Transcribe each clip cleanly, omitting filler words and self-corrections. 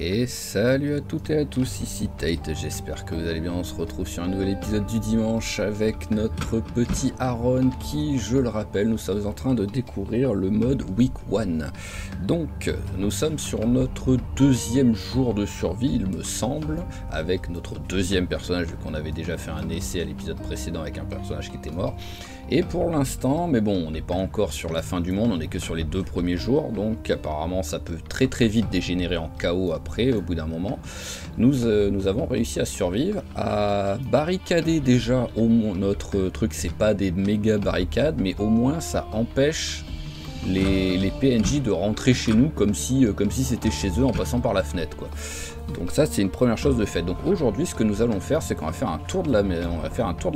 Et salut à toutes et à tous, ici Tate, j'espère que vous allez bien. On se retrouve sur un nouvel épisode du dimanche avec notre petit Aaron qui, je le rappelle, nous sommes en train de découvrir le mode Week 1. Donc nous sommes sur notre deuxième jour de survie, il me semble, avec notre deuxième personnage, vu qu'on avait déjà fait un essai à l'épisode précédent avec un personnage qui était mort. Et pour l'instant, mais bon, on n'est pas encore sur la fin du monde, on n'est que sur les 2 premiers jours, donc apparemment ça peut très vite dégénérer en chaos après, au bout d'un moment. Nous avons réussi à survivre, à barricader déjà au moins notre truc, c'est pas des méga barricades, mais au moins ça empêche les PNJ de rentrer chez nous comme si c'était chez eux en passant par la fenêtre, quoi. Donc ça c'est une première chose de fait. Donc aujourd'hui ce que nous allons faire, c'est qu'on va faire un tour de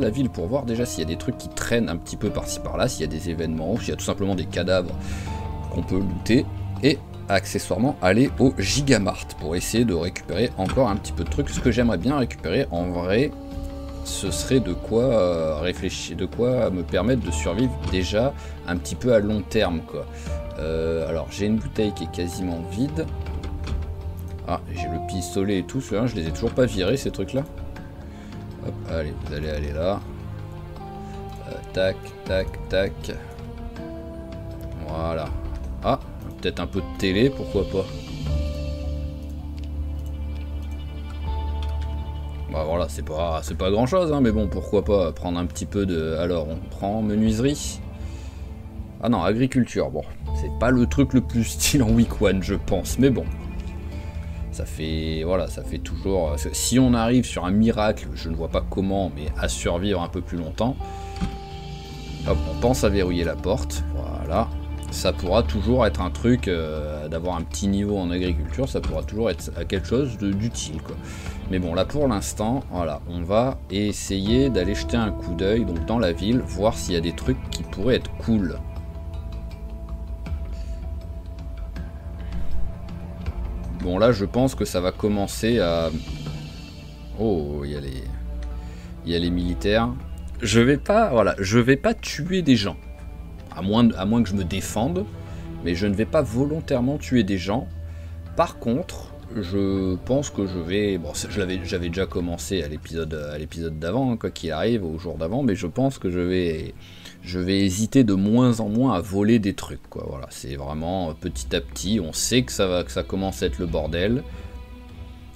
la ville pour voir déjà s'il y a des trucs qui traînent un petit peu par-ci par-là, s'il y a des événements, s'il y a tout simplement des cadavres qu'on peut looter, et accessoirement aller au Gigamart pour essayer de récupérer encore un petit peu de trucs. Ce que j'aimerais bien récupérer en vrai, ce serait de quoi réfléchir, de quoi me permettre de survivre déjà un petit peu à long terme, quoi. Alors j'ai une bouteille qui est quasiment vide. Ah, j'ai le pistolet et tout, ceux-là, je les ai toujours pas virés, ces trucs-là. Hop, allez, vous allez aller là. Tac, tac, tac. Voilà. Ah, peut-être un peu de télé, pourquoi pas. Bah voilà, c'est pas grand-chose, hein, mais bon, pourquoi pas prendre un petit peu de... Alors, on prend menuiserie. Ah non, agriculture, bon. C'est pas le truc le plus style en week 1, je pense, mais bon. Ça fait, voilà, ça fait toujours... Si on arrive sur un miracle, je ne vois pas comment, mais à survivre un peu plus longtemps, hop, on pense à verrouiller la porte, voilà. Ça pourra toujours être un truc, d'avoir un petit niveau en agriculture, ça pourra toujours être quelque chose d'utile, quoi. Mais bon, là pour l'instant, voilà, on va essayer d'aller jeter un coup d'œil donc dans la ville, voir s'il y a des trucs qui pourraient être cool. Bon là je pense que ça va commencer à... Oh, il y a les militaires. Je vais pas tuer des gens. À moins que je me défende. Mais je ne vais pas volontairement tuer des gens. Par contre, je pense que je vais... Bon, j'avais déjà commencé à l'épisode d'avant, hein, quoi qu'il arrive, au jour d'avant. Mais je pense que je vais hésiter de moins en moins à voler des trucs, quoi. Voilà, c'est vraiment petit à petit, on sait que ça commence à être le bordel.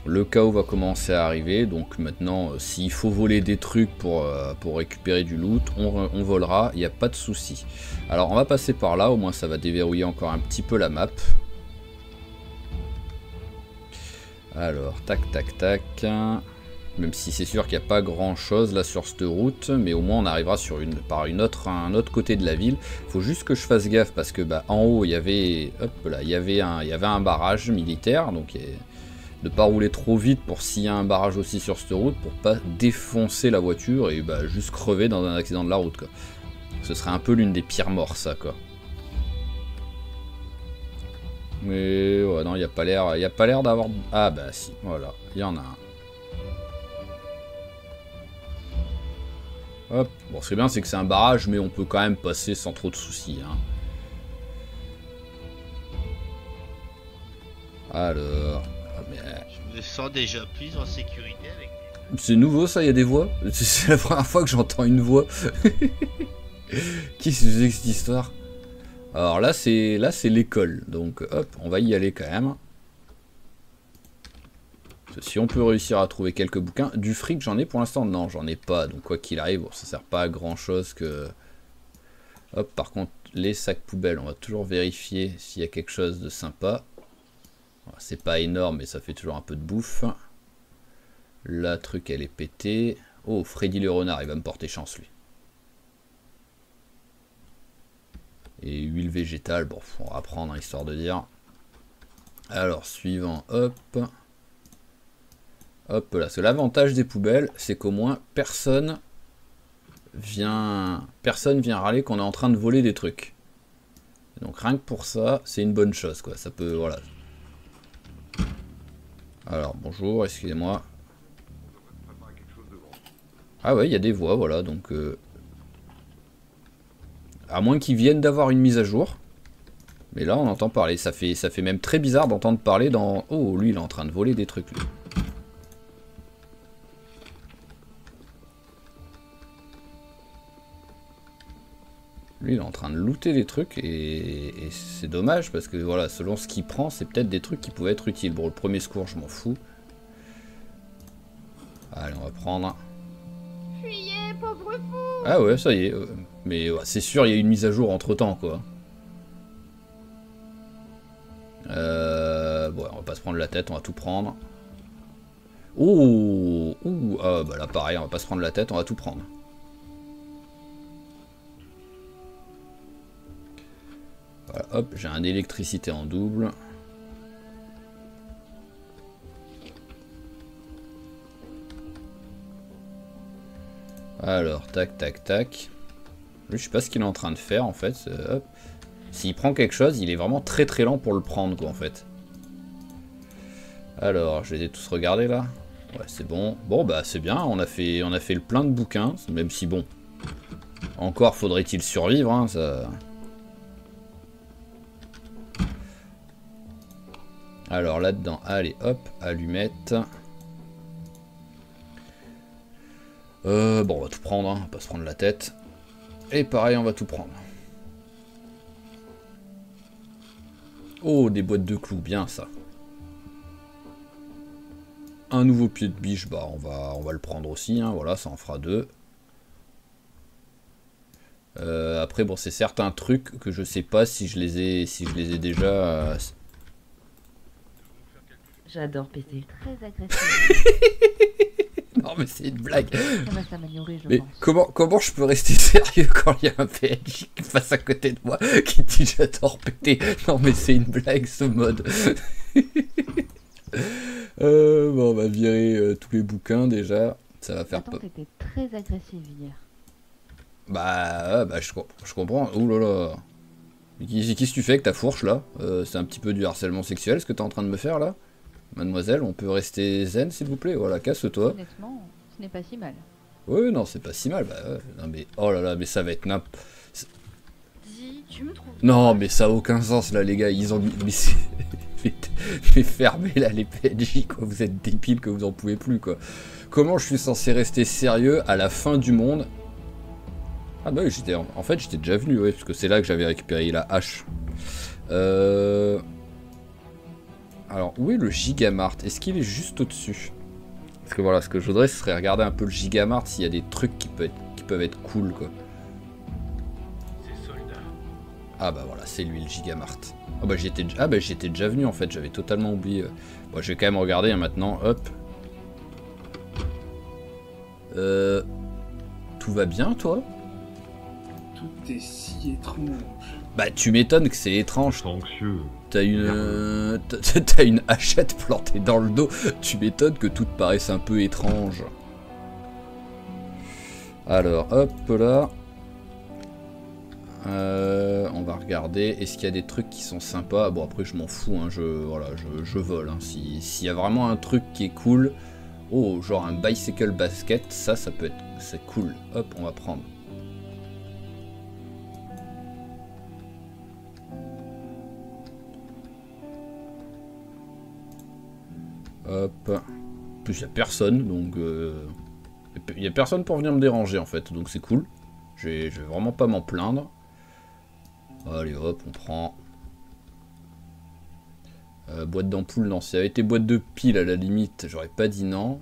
Le chaos va commencer à arriver, donc maintenant, s'il faut voler des trucs pour récupérer du loot, on volera, il n'y a pas de souci. Alors, on va passer par là, au moins ça va déverrouiller encore un petit peu la map. Alors, tac, tac, tac... Même si c'est sûr qu'il n'y a pas grand chose là sur cette route, mais au moins on arrivera sur par un autre côté de la ville. Faut juste que je fasse gaffe parce que bah, en haut il y avait, hop là, il y avait un barrage militaire, donc ne pas rouler trop vite pour s'il y a un barrage aussi sur cette route pour pas défoncer la voiture et bah, juste crever dans un accident de la route, quoi. Ce serait un peu l'une des pires morts, ça, quoi. Mais ouais, non, il n'y a pas l'air d'avoir... Ah bah si, voilà, il y en a un. Hop. Bon, ce qui est bien, c'est que c'est un barrage, mais on peut quand même passer sans trop de soucis, hein. Alors... Ah, mais... Je me sens déjà plus en sécurité avec lui. C'est nouveau, ça, il y a des voix. C'est la première fois que j'entends une voix. Qui se faisait cette histoire? Alors là, c'est l'école, donc hop, on va y aller quand même. Si on peut réussir à trouver quelques bouquins. Du fric, j'en ai pour l'instant? Non, j'en ai pas. Donc quoi qu'il arrive, bon, ça sert pas à grand chose que... Hop, par contre, les sacs poubelles, on va toujours vérifier s'il y a quelque chose de sympa. C'est pas énorme, mais ça fait toujours un peu de bouffe. La truc, elle est pétée. Oh, Freddy le renard, il va me porter chance, lui. Et huile végétale, bon, on va prendre, hein, histoire de dire. Alors, suivant, hop... Hop là, c'est l'avantage des poubelles, c'est qu'au moins personne vient râler qu'on est en train de voler des trucs. Donc rien que pour ça, c'est une bonne chose, quoi. Ça peut, voilà. Alors bonjour, excusez-moi. Ah ouais, il y a des voix, voilà, donc à moins qu'ils viennent d'avoir une mise à jour. Mais là, on entend parler. Ça fait même très bizarre d'entendre parler dans... Oh, lui, il est en train de voler des trucs, lui. Lui, il est en train de looter des trucs et c'est dommage parce que voilà, selon ce qu'il prend, c'est peut-être des trucs qui pouvaient être utiles. Bon, le premier secours, je m'en fous. Allez, on va prendre. Fuyez, pauvre fou! Ah ouais, ça y est. Mais ouais, c'est sûr, il y a eu une mise à jour entre temps, quoi. Bon, on va pas se prendre la tête, on va tout prendre. Oh, ouh, ah bah là, pareil, on va pas se prendre la tête, on va tout prendre. Voilà, hop, j'ai un électricité en double. Alors, tac, tac, tac. Lui, je sais pas ce qu'il est en train de faire, en fait. Hop. S'il prend quelque chose, il est vraiment très très lent pour le prendre, quoi, en fait. Alors, je les ai tous regardés, là. Ouais, c'est bon. Bon, bah, c'est bien, on a fait le plein de bouquins, même si, bon... Encore faudrait-il survivre, hein, ça... Alors, là-dedans, allez, hop, allumette. Bon, on va tout prendre, hein, on va pas se prendre la tête. Et pareil, on va tout prendre. Oh, des boîtes de clous, bien ça. Un nouveau pied de biche, bah on va le prendre aussi, hein, voilà, ça en fera 2. Après, bon, c'est certains trucs que je sais pas si je les ai déjà... J'adore péter. Très agressif. Non mais c'est une blague. Ça va s'améliorer, je Mais pense. comment je peux rester sérieux quand il y a un PNJ qui passe à côté de moi qui dit j'adore péter? Non mais c'est une blague ce mode. Bon on va virer tous les bouquins déjà. Ça va faire Attends, peur. t'étais très agressif hier. Bah je comprends. Ouh là là. Mais qu'est-ce que tu fais avec ta fourche là? C'est un petit peu du harcèlement sexuel ce que t'es en train de me faire là? Mademoiselle, on peut rester zen s'il vous plaît? Voilà, casse-toi. Honnêtement, ce n'est pas si mal. Oui, non, c'est pas si mal. Bah, ouais. Non, mais oh là là, mais ça va être Dis, tu me trouves. Non, mais ça a aucun sens là, les gars. Ils ont mis. Mais fermez là les PNJ, quoi. Vous êtes débiles que vous en pouvez plus, quoi. Comment je suis censé rester sérieux à la fin du monde? Ah, bah oui, en fait, j'étais déjà venu, ouais, parce que c'est là que j'avais récupéré la hache. Alors, où est le Gigamart? Est-ce qu'il est juste au-dessus? Parce que voilà, ce que je voudrais, ce serait regarder un peu le Gigamart s'il y a des trucs qui peuvent être cool, quoi. Ah bah voilà, c'est lui le Gigamart. Ah bah j'étais déjà venu en fait, j'avais totalement oublié. Bon, je vais quand même regarder hein, maintenant, hop. Tout va bien toi? Tout est si étrange. Bah tu m'étonnes que c'est étrange. Anxieux. T'as une hachette plantée dans le dos. Tu m'étonnes que tout te paraisse un peu étrange. Alors, hop là. On va regarder. Est-ce qu'il y a des trucs qui sont sympas? Bon, après, je m'en fous. Hein, je vole. Hein. S'il y a vraiment un truc qui est cool. Oh, genre un bicycle basket. Ça peut être... C'est cool. Hop, on va prendre. Hop. En plus, il n'y a personne, donc... Il n'y a personne pour venir me déranger, en fait, donc c'est cool. Je vais vraiment pas m'en plaindre. Allez, hop, on prend... boîte d'ampoule, non. Si ça avait été boîte de pile, à la limite, j'aurais pas dit non.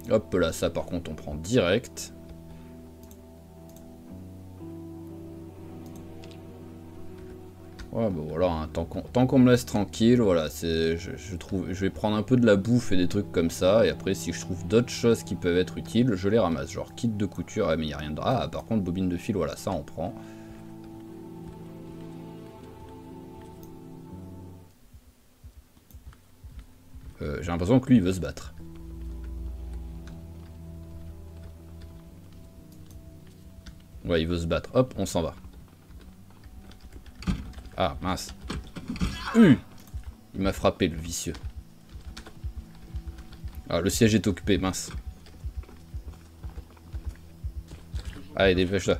Hop là, ça, par contre, on prend direct. Ouais, bah voilà, hein, tant qu'on me laisse tranquille, voilà, je vais prendre un peu de la bouffe et des trucs comme ça, et après, si je trouve d'autres choses qui peuvent être utiles, je les ramasse, genre kit de couture, ah, mais il n'y a rien de... Ah, par contre, bobine de fil, voilà, ça on prend. J'ai l'impression que lui, il veut se battre. Ouais, il veut se battre, hop, on s'en va. Ah, mince. Il m'a frappé, le vicieux. Ah, le siège est occupé, mince. Allez, dépêche-toi.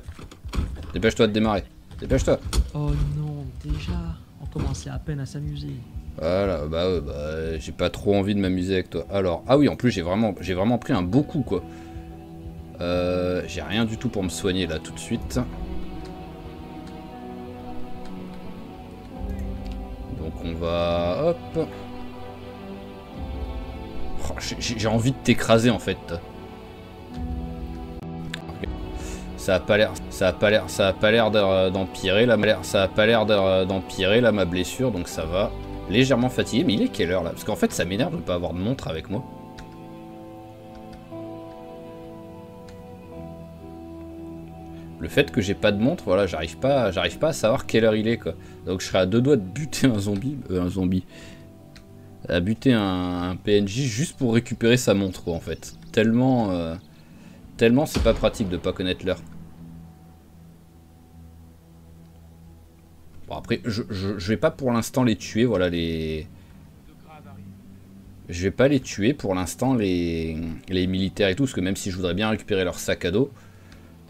Dépêche-toi de démarrer. Dépêche-toi. Oh non, déjà, on commençait à peine à s'amuser. Voilà, bah ouais, bah j'ai pas trop envie de m'amuser avec toi. Alors, ah oui, en plus j'ai vraiment pris un beau coup quoi. J'ai rien du tout pour me soigner là tout de suite. Donc on va... Hop. Oh, j'ai envie de t'écraser en fait. Ça a pas l'air d'empirer là, d'empirer là ma blessure, donc ça va. Légèrement fatigué, mais il est quelle heure là? Parce qu'en fait ça m'énerve de ne pas avoir de montre avec moi. Le fait que j'ai pas de montre, voilà, j'arrive pas à savoir quelle heure il est quoi. Donc je serais à deux doigts de buter un zombie, à buter un PNJ juste pour récupérer sa montre quoi en fait. Tellement c'est pas pratique de pas connaître l'heure. Bon après je vais pas pour l'instant les tuer, voilà les... Je vais pas les tuer pour l'instant les militaires et tout, parce que même si je voudrais bien récupérer leur sac à dos,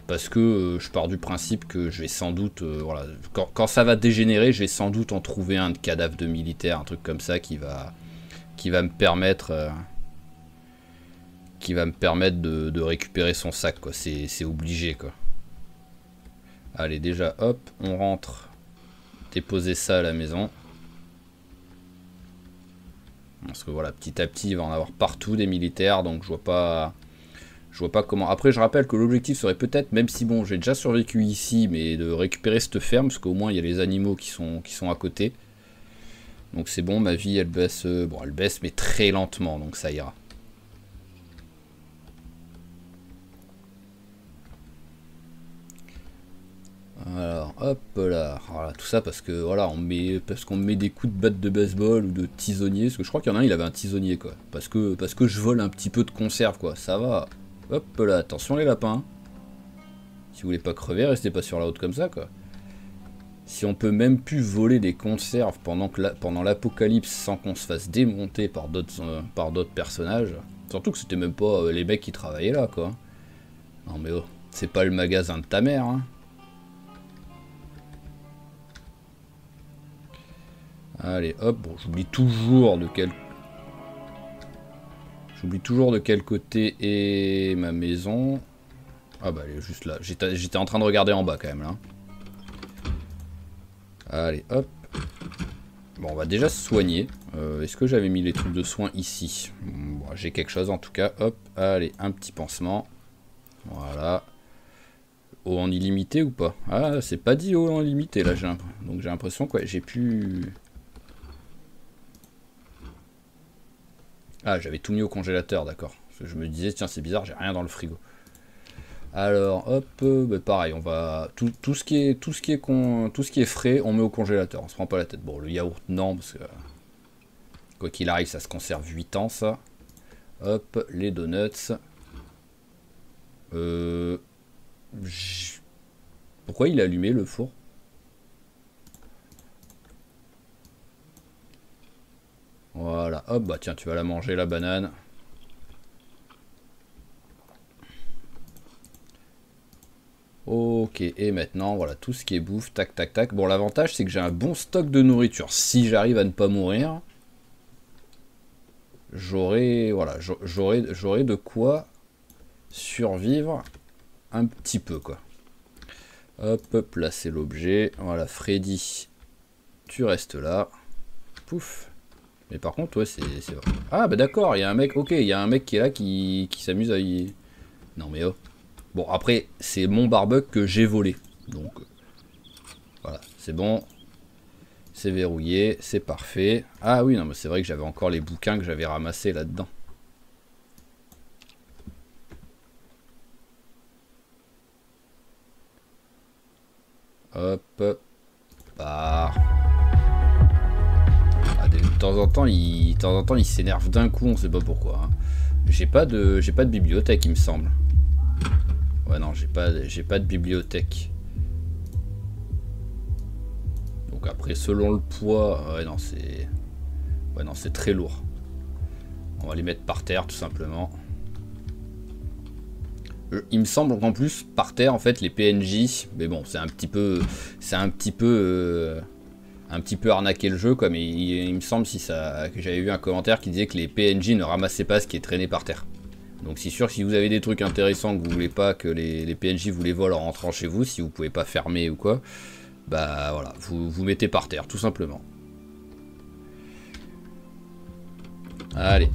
parce que je pars du principe que je vais sans doute, voilà, quand ça va dégénérer, je vais sans doute en trouver un de cadavre de militaire, un truc comme ça qui va me permettre... de récupérer son sac quoi, c'est obligé quoi. Allez déjà hop, on rentre, déposer ça à la maison. Parce que voilà, petit à petit il va en avoir partout des militaires, donc je vois pas comment. Après je rappelle que l'objectif serait peut-être, même si bon j'ai déjà survécu ici, mais de récupérer cette ferme, parce qu'au moins il y a les animaux qui sont à côté. Donc c'est bon, ma vie elle baisse, bon elle baisse mais très lentement, donc ça ira. Alors hop là, voilà, tout ça parce que voilà, qu'on met des coups de batte de baseball ou de tisonnier, parce que je crois qu'il y en a un, il avait un tisonnier quoi, parce que je vole un petit peu de conserve quoi, ça va. Hop là, attention les lapins. Si vous voulez pas crever, restez pas sur la route comme ça quoi. Si on peut même plus voler des conserves pendant l'apocalypse sans qu'on se fasse démonter par d'autres personnages, surtout que c'était même pas les mecs qui travaillaient là quoi. Non mais oh, c'est pas le magasin de ta mère hein. Allez, hop, bon, j'oublie toujours de quel côté est ma maison. Ah bah elle est juste là. J'étais en train de regarder en bas quand même là. Allez, hop. Bon, on va déjà se soigner. Est-ce que j'avais mis les trucs de soins ici? Bon, j'ai quelque chose en tout cas. Hop, allez, un petit pansement. Voilà. Eau en illimité ou pas? Ah, c'est pas dit eau en illimité là. Donc j'ai l'impression que ouais, j'ai pu... Ah, j'avais tout mis au congélateur, d'accord. Je me disais, tiens, c'est bizarre, j'ai rien dans le frigo. Alors, hop, bah pareil, on va... Tout ce qui est frais, on met au congélateur, on se prend pas la tête. Bon, le yaourt, non, parce que... Quoi qu'il arrive, ça se conserve 8 ans, ça. Hop, les donuts. Pourquoi il a allumé, le four? Voilà, hop, bah tiens, tu vas la manger la banane. Ok, et maintenant, voilà, tout ce qui est bouffe, tac, tac, tac. Bon, l'avantage, c'est que j'ai un bon stock de nourriture. Si j'arrive à ne pas mourir, j'aurai de quoi survivre un petit peu, quoi. Hop, placer l'objet. Voilà, Freddy, tu restes là. Pouf. Mais par contre, ouais, c'est vrai. Ah, bah d'accord, il y a un mec, ok, il y a un mec qui est là qui s'amuse à y... Non, mais oh. Bon, après, c'est mon barbecue que j'ai volé. Donc, voilà, c'est bon. C'est verrouillé, c'est parfait. Ah oui, non, mais c'est vrai que j'avais encore les bouquins que j'avais ramassés là-dedans. Hop. Bah... De temps en temps, il s'énerve d'un coup, on sait pas pourquoi. Hein. J'ai pas de bibliothèque, il me semble. Ouais, non, j'ai pas de bibliothèque. Donc après, selon le poids, ouais, non, c'est très lourd. On va les mettre par terre, tout simplement. Il me semble qu'en plus, par terre, en fait, les PNJ... Mais bon, c'est un petit peu... un petit peu arnaquer le jeu, quoi. Mais il me semble que j'avais vu un commentaire qui disait que les PNJ ne ramassaient pas ce qui est traîné par terre. Donc c'est sûr que si vous avez des trucs intéressants que vous voulez pas que les PNJ vous les volent en rentrant chez vous, si vous pouvez pas fermer ou quoi, bah voilà, vous mettez par terre, tout simplement. Allez.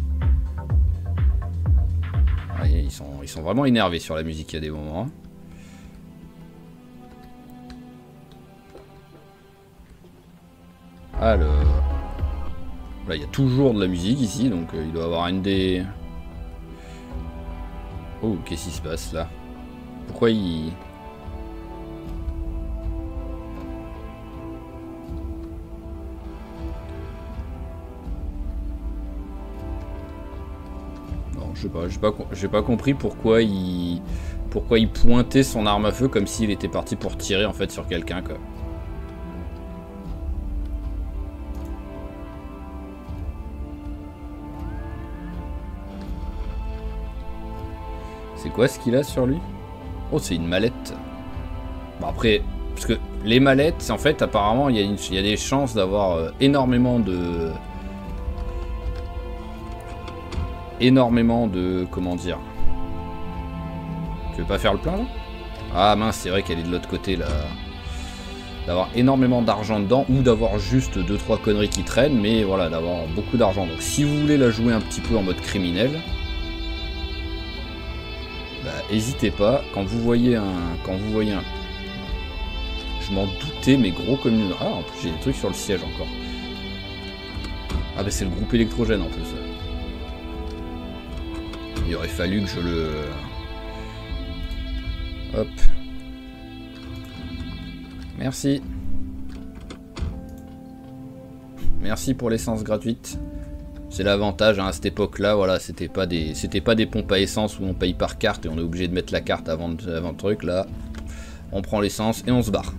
Ah, ils sont vraiment énervés sur la musique, il y a des moments. Hein. Alors... Là, il y a toujours de la musique ici, donc il doit y avoir une des... Oh, qu'est-ce qui se passe là? Pourquoi il... Non, je sais pas, j'ai pas compris pourquoi il pointait son arme à feu comme s'il était parti pour tirer en fait sur quelqu'un, quoi. C'est quoi ce qu'il a sur lui? Oh, c'est une mallette. Bon, après, parce que les mallettes, en fait, apparemment, il y a des chances d'avoir énormément de... Comment dire? Tu veux pas faire le plein, là? Ah mince, c'est vrai qu'elle est de l'autre côté, là. D'avoir énormément d'argent dedans, ou d'avoir juste 2-3 conneries qui traînent, mais voilà, d'avoir beaucoup d'argent. Donc si vous voulez la jouer un petit peu en mode criminel... Bah, hésitez pas, quand vous voyez un... Je m'en doutais, mais gros comme une... Ah, en plus j'ai des trucs sur le siège encore. Ah bah c'est le groupe électrogène en plus. Il aurait fallu que je le... Hop. Merci. Merci pour l'essence gratuite. C'est l'avantage, hein, à cette époque-là, voilà, c'était pas des pompes à essence où on paye par carte et on est obligé de mettre la carte avant le truc. Là, on prend l'essence et on se barre.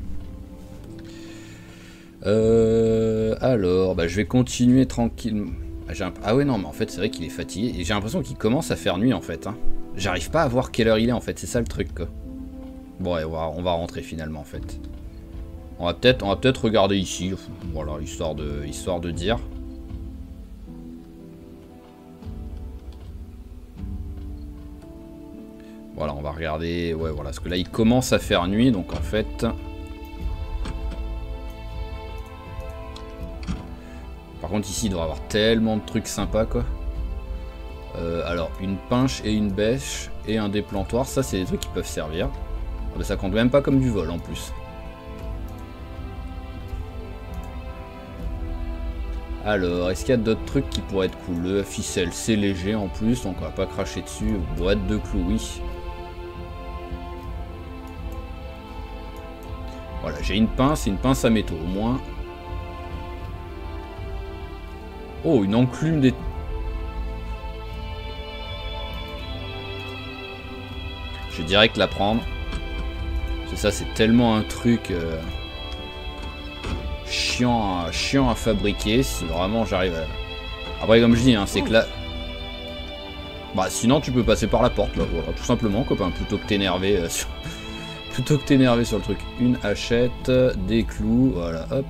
Alors, bah, je vais continuer tranquillement. Ah ouais, non, mais en fait, c'est vrai qu'il est fatigué et j'ai l'impression qu'il commence à faire nuit en fait. Hein. J'arrive pas à voir quelle heure il est en fait, c'est ça le truc, quoi. Bon, ouais, on va rentrer finalement en fait. On va peut-être regarder ici, voilà, histoire de dire. Voilà, on va regarder... Ouais, voilà, parce que là, il commence à faire nuit, donc en fait... Par contre, ici, il doit y avoir tellement de trucs sympas, quoi. Alors, une pinche et une bêche et un déplantoir, ça, c'est des trucs qui peuvent servir. Ah, bah, ça compte même pas comme du vol, en plus. Alors, est-ce qu'il y a d'autres trucs qui pourraient être cool? Le ficelle, c'est léger, en plus, donc on va pas cracher dessus. Boîte de clous, oui. Voilà, j'ai une pince et une pince à métaux, au moins. Oh, une enclume des... Je vais direct la prendre. Parce que ça, c'est tellement un truc... chiant à fabriquer, si vraiment j'arrive à... Après, comme je dis, hein, c'est que là... Bah, sinon, tu peux passer par la porte, là, voilà, tout simplement, copain, plutôt que t'énerver sur... Plutôt que t'énerver sur le truc. Une hachette, des clous, voilà, hop.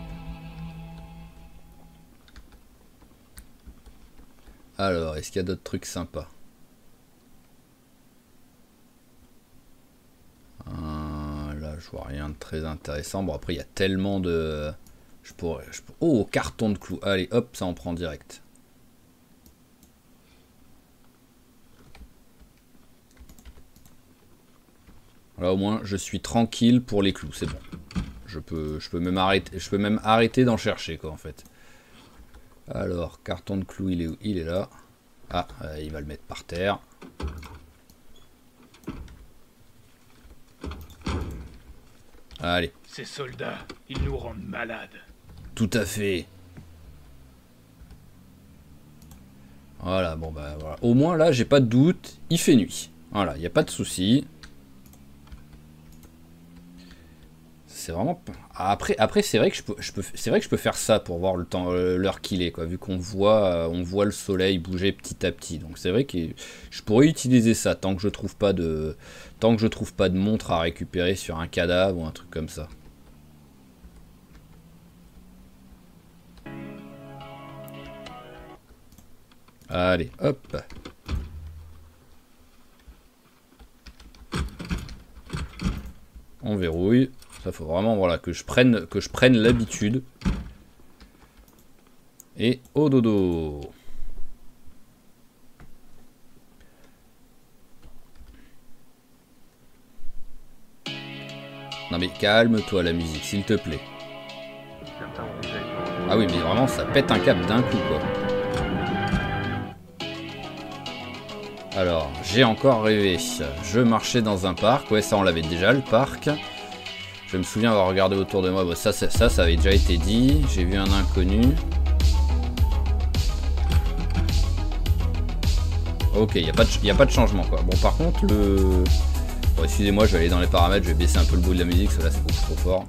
Alors, est-ce qu'il y a d'autres trucs sympas? Là, je vois rien de très intéressant. Bon, après, il y a tellement de... Je pourrais... Oh, carton de clous. Allez, hop, ça en prend direct. Là, au moins, je suis tranquille pour les clous, c'est bon. Je peux même arrêter d'en chercher, quoi, en fait. Alors, carton de clous, il est où? Il est là. Ah, il va le mettre par terre. Allez. Ces soldats, ils nous rendent malades. Tout à fait. Voilà, bon bah voilà. Au moins là, j'ai pas de doute, il fait nuit. Voilà, il n'y a pas de souci. c'est vraiment... Après c'est vrai que c'est vrai que je peux faire ça pour voir le temps, l'heure qu'il est, quoi, vu qu'on voit, on voit le soleil bouger petit à petit. Donc c'est vrai que je pourrais utiliser ça tant que je trouve pas de montre à récupérer sur un cadavre ou un truc comme ça. Allez, hop. On verrouille. Ça faut vraiment voilà que je prenne l'habitude. Et au dodo. Non mais calme-toi la musique, s'il te plaît. Ah oui mais vraiment ça pète un câble d'un coup quoi. Alors, j'ai encore rêvé. Je marchais dans un parc. Ouais, ça, on l'avait déjà, le parc. Je me souviens avoir regardé autour de moi. Bon, ça avait déjà été dit. J'ai vu un inconnu. Ok, il n'y a pas de changement, quoi. Bon, par contre, le... Bon, excusez-moi, je vais aller dans les paramètres. Je vais baisser un peu le bruit de la musique. Parce que là, c'est beaucoup trop fort.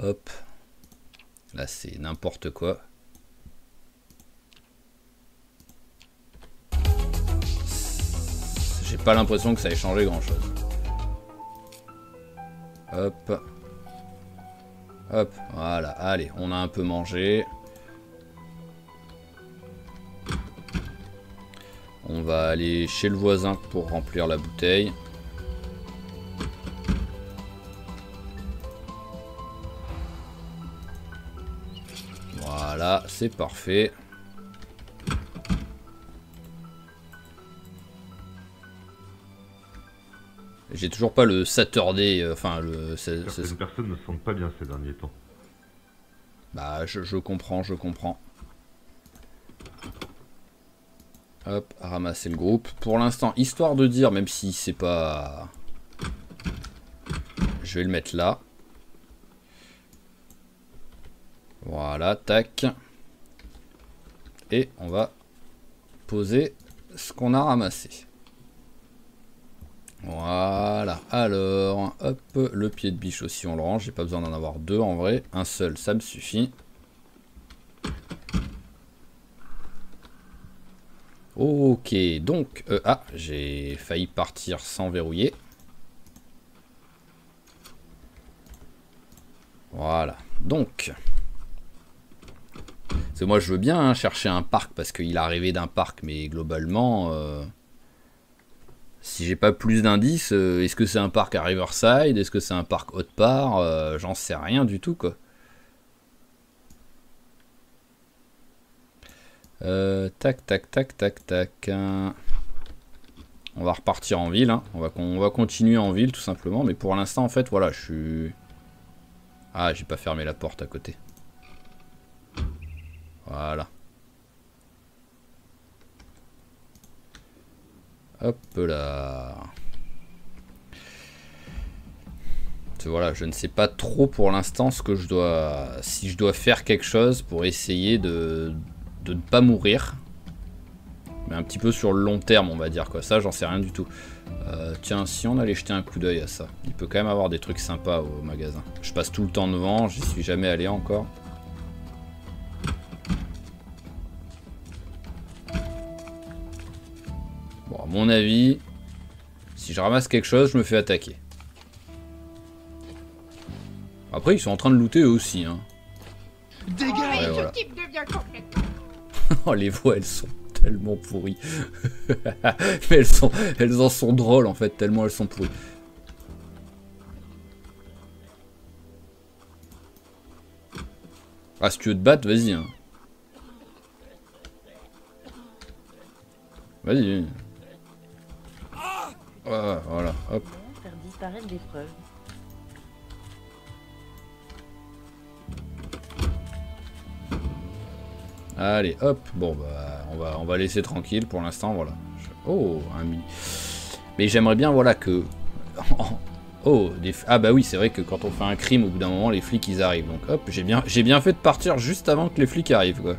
Hop. Là, c'est n'importe quoi. J'ai pas l'impression que ça ait changé grand chose. Hop. Hop, voilà. Allez, on a un peu mangé. On va aller chez le voisin pour remplir la bouteille. Voilà, c'est parfait. J'ai toujours pas le Saturday, enfin le... Certaines personnes ne se sentent pas bien ces derniers temps. Bah je comprends, je comprends. Hop, ramasser le groupe. Pour l'instant, histoire de dire, même si c'est pas... Je vais le mettre là. Voilà, tac. Et on va poser ce qu'on a ramassé. Voilà, alors, hop, le pied de biche aussi on le range, j'ai pas besoin d'en avoir deux en vrai, un seul ça me suffit. Ok, donc, ah, j'ai failli partir sans verrouiller. Voilà, donc, c'est moi je veux bien hein, chercher un parc parce qu'il est arrivé d'un parc, mais globalement... Si j'ai pas plus d'indices, est-ce que c'est un parc à Riverside? Est-ce que c'est un parc autre part? J'en sais rien du tout quoi. Tac tac tac tac tac. On va repartir en ville. Hein. On va continuer en ville tout simplement. Mais pour l'instant en fait voilà je suis... Ah j'ai pas fermé la porte à côté. Voilà. Hop là. Voilà, je ne sais pas trop pour l'instant ce que je dois... Si je dois faire quelque chose pour essayer de ne pas mourir. Mais un petit peu sur le long terme, on va dire quoi. Ça, j'en sais rien du tout. Tiens, si on allait jeter un coup d'œil à ça. Il peut quand même avoir des trucs sympas au magasin. Je passe tout le temps devant, j'y suis jamais allé encore. Bon, à mon avis, si je ramasse quelque chose, je me fais attaquer. Après, ils sont en train de looter eux aussi. Hein. Dégage, ouais, voilà. ce type devient complètement... Oh, les voix, elles sont tellement pourries. Mais elles en sont drôles, en fait, tellement elles sont pourries. Ah, si tu veux te battre, vas-y. Hein. Vas-y. Ouais, voilà, hop. Faire disparaître des preuves. Allez, hop. Bon, bah, on va laisser tranquille pour l'instant, voilà. Oh, un mini. Mais j'aimerais bien, voilà, que... Oh, ah bah oui, c'est vrai que quand on fait un crime, au bout d'un moment, les flics, ils arrivent. Donc, hop, j'ai bien fait de partir juste avant que les flics arrivent, quoi.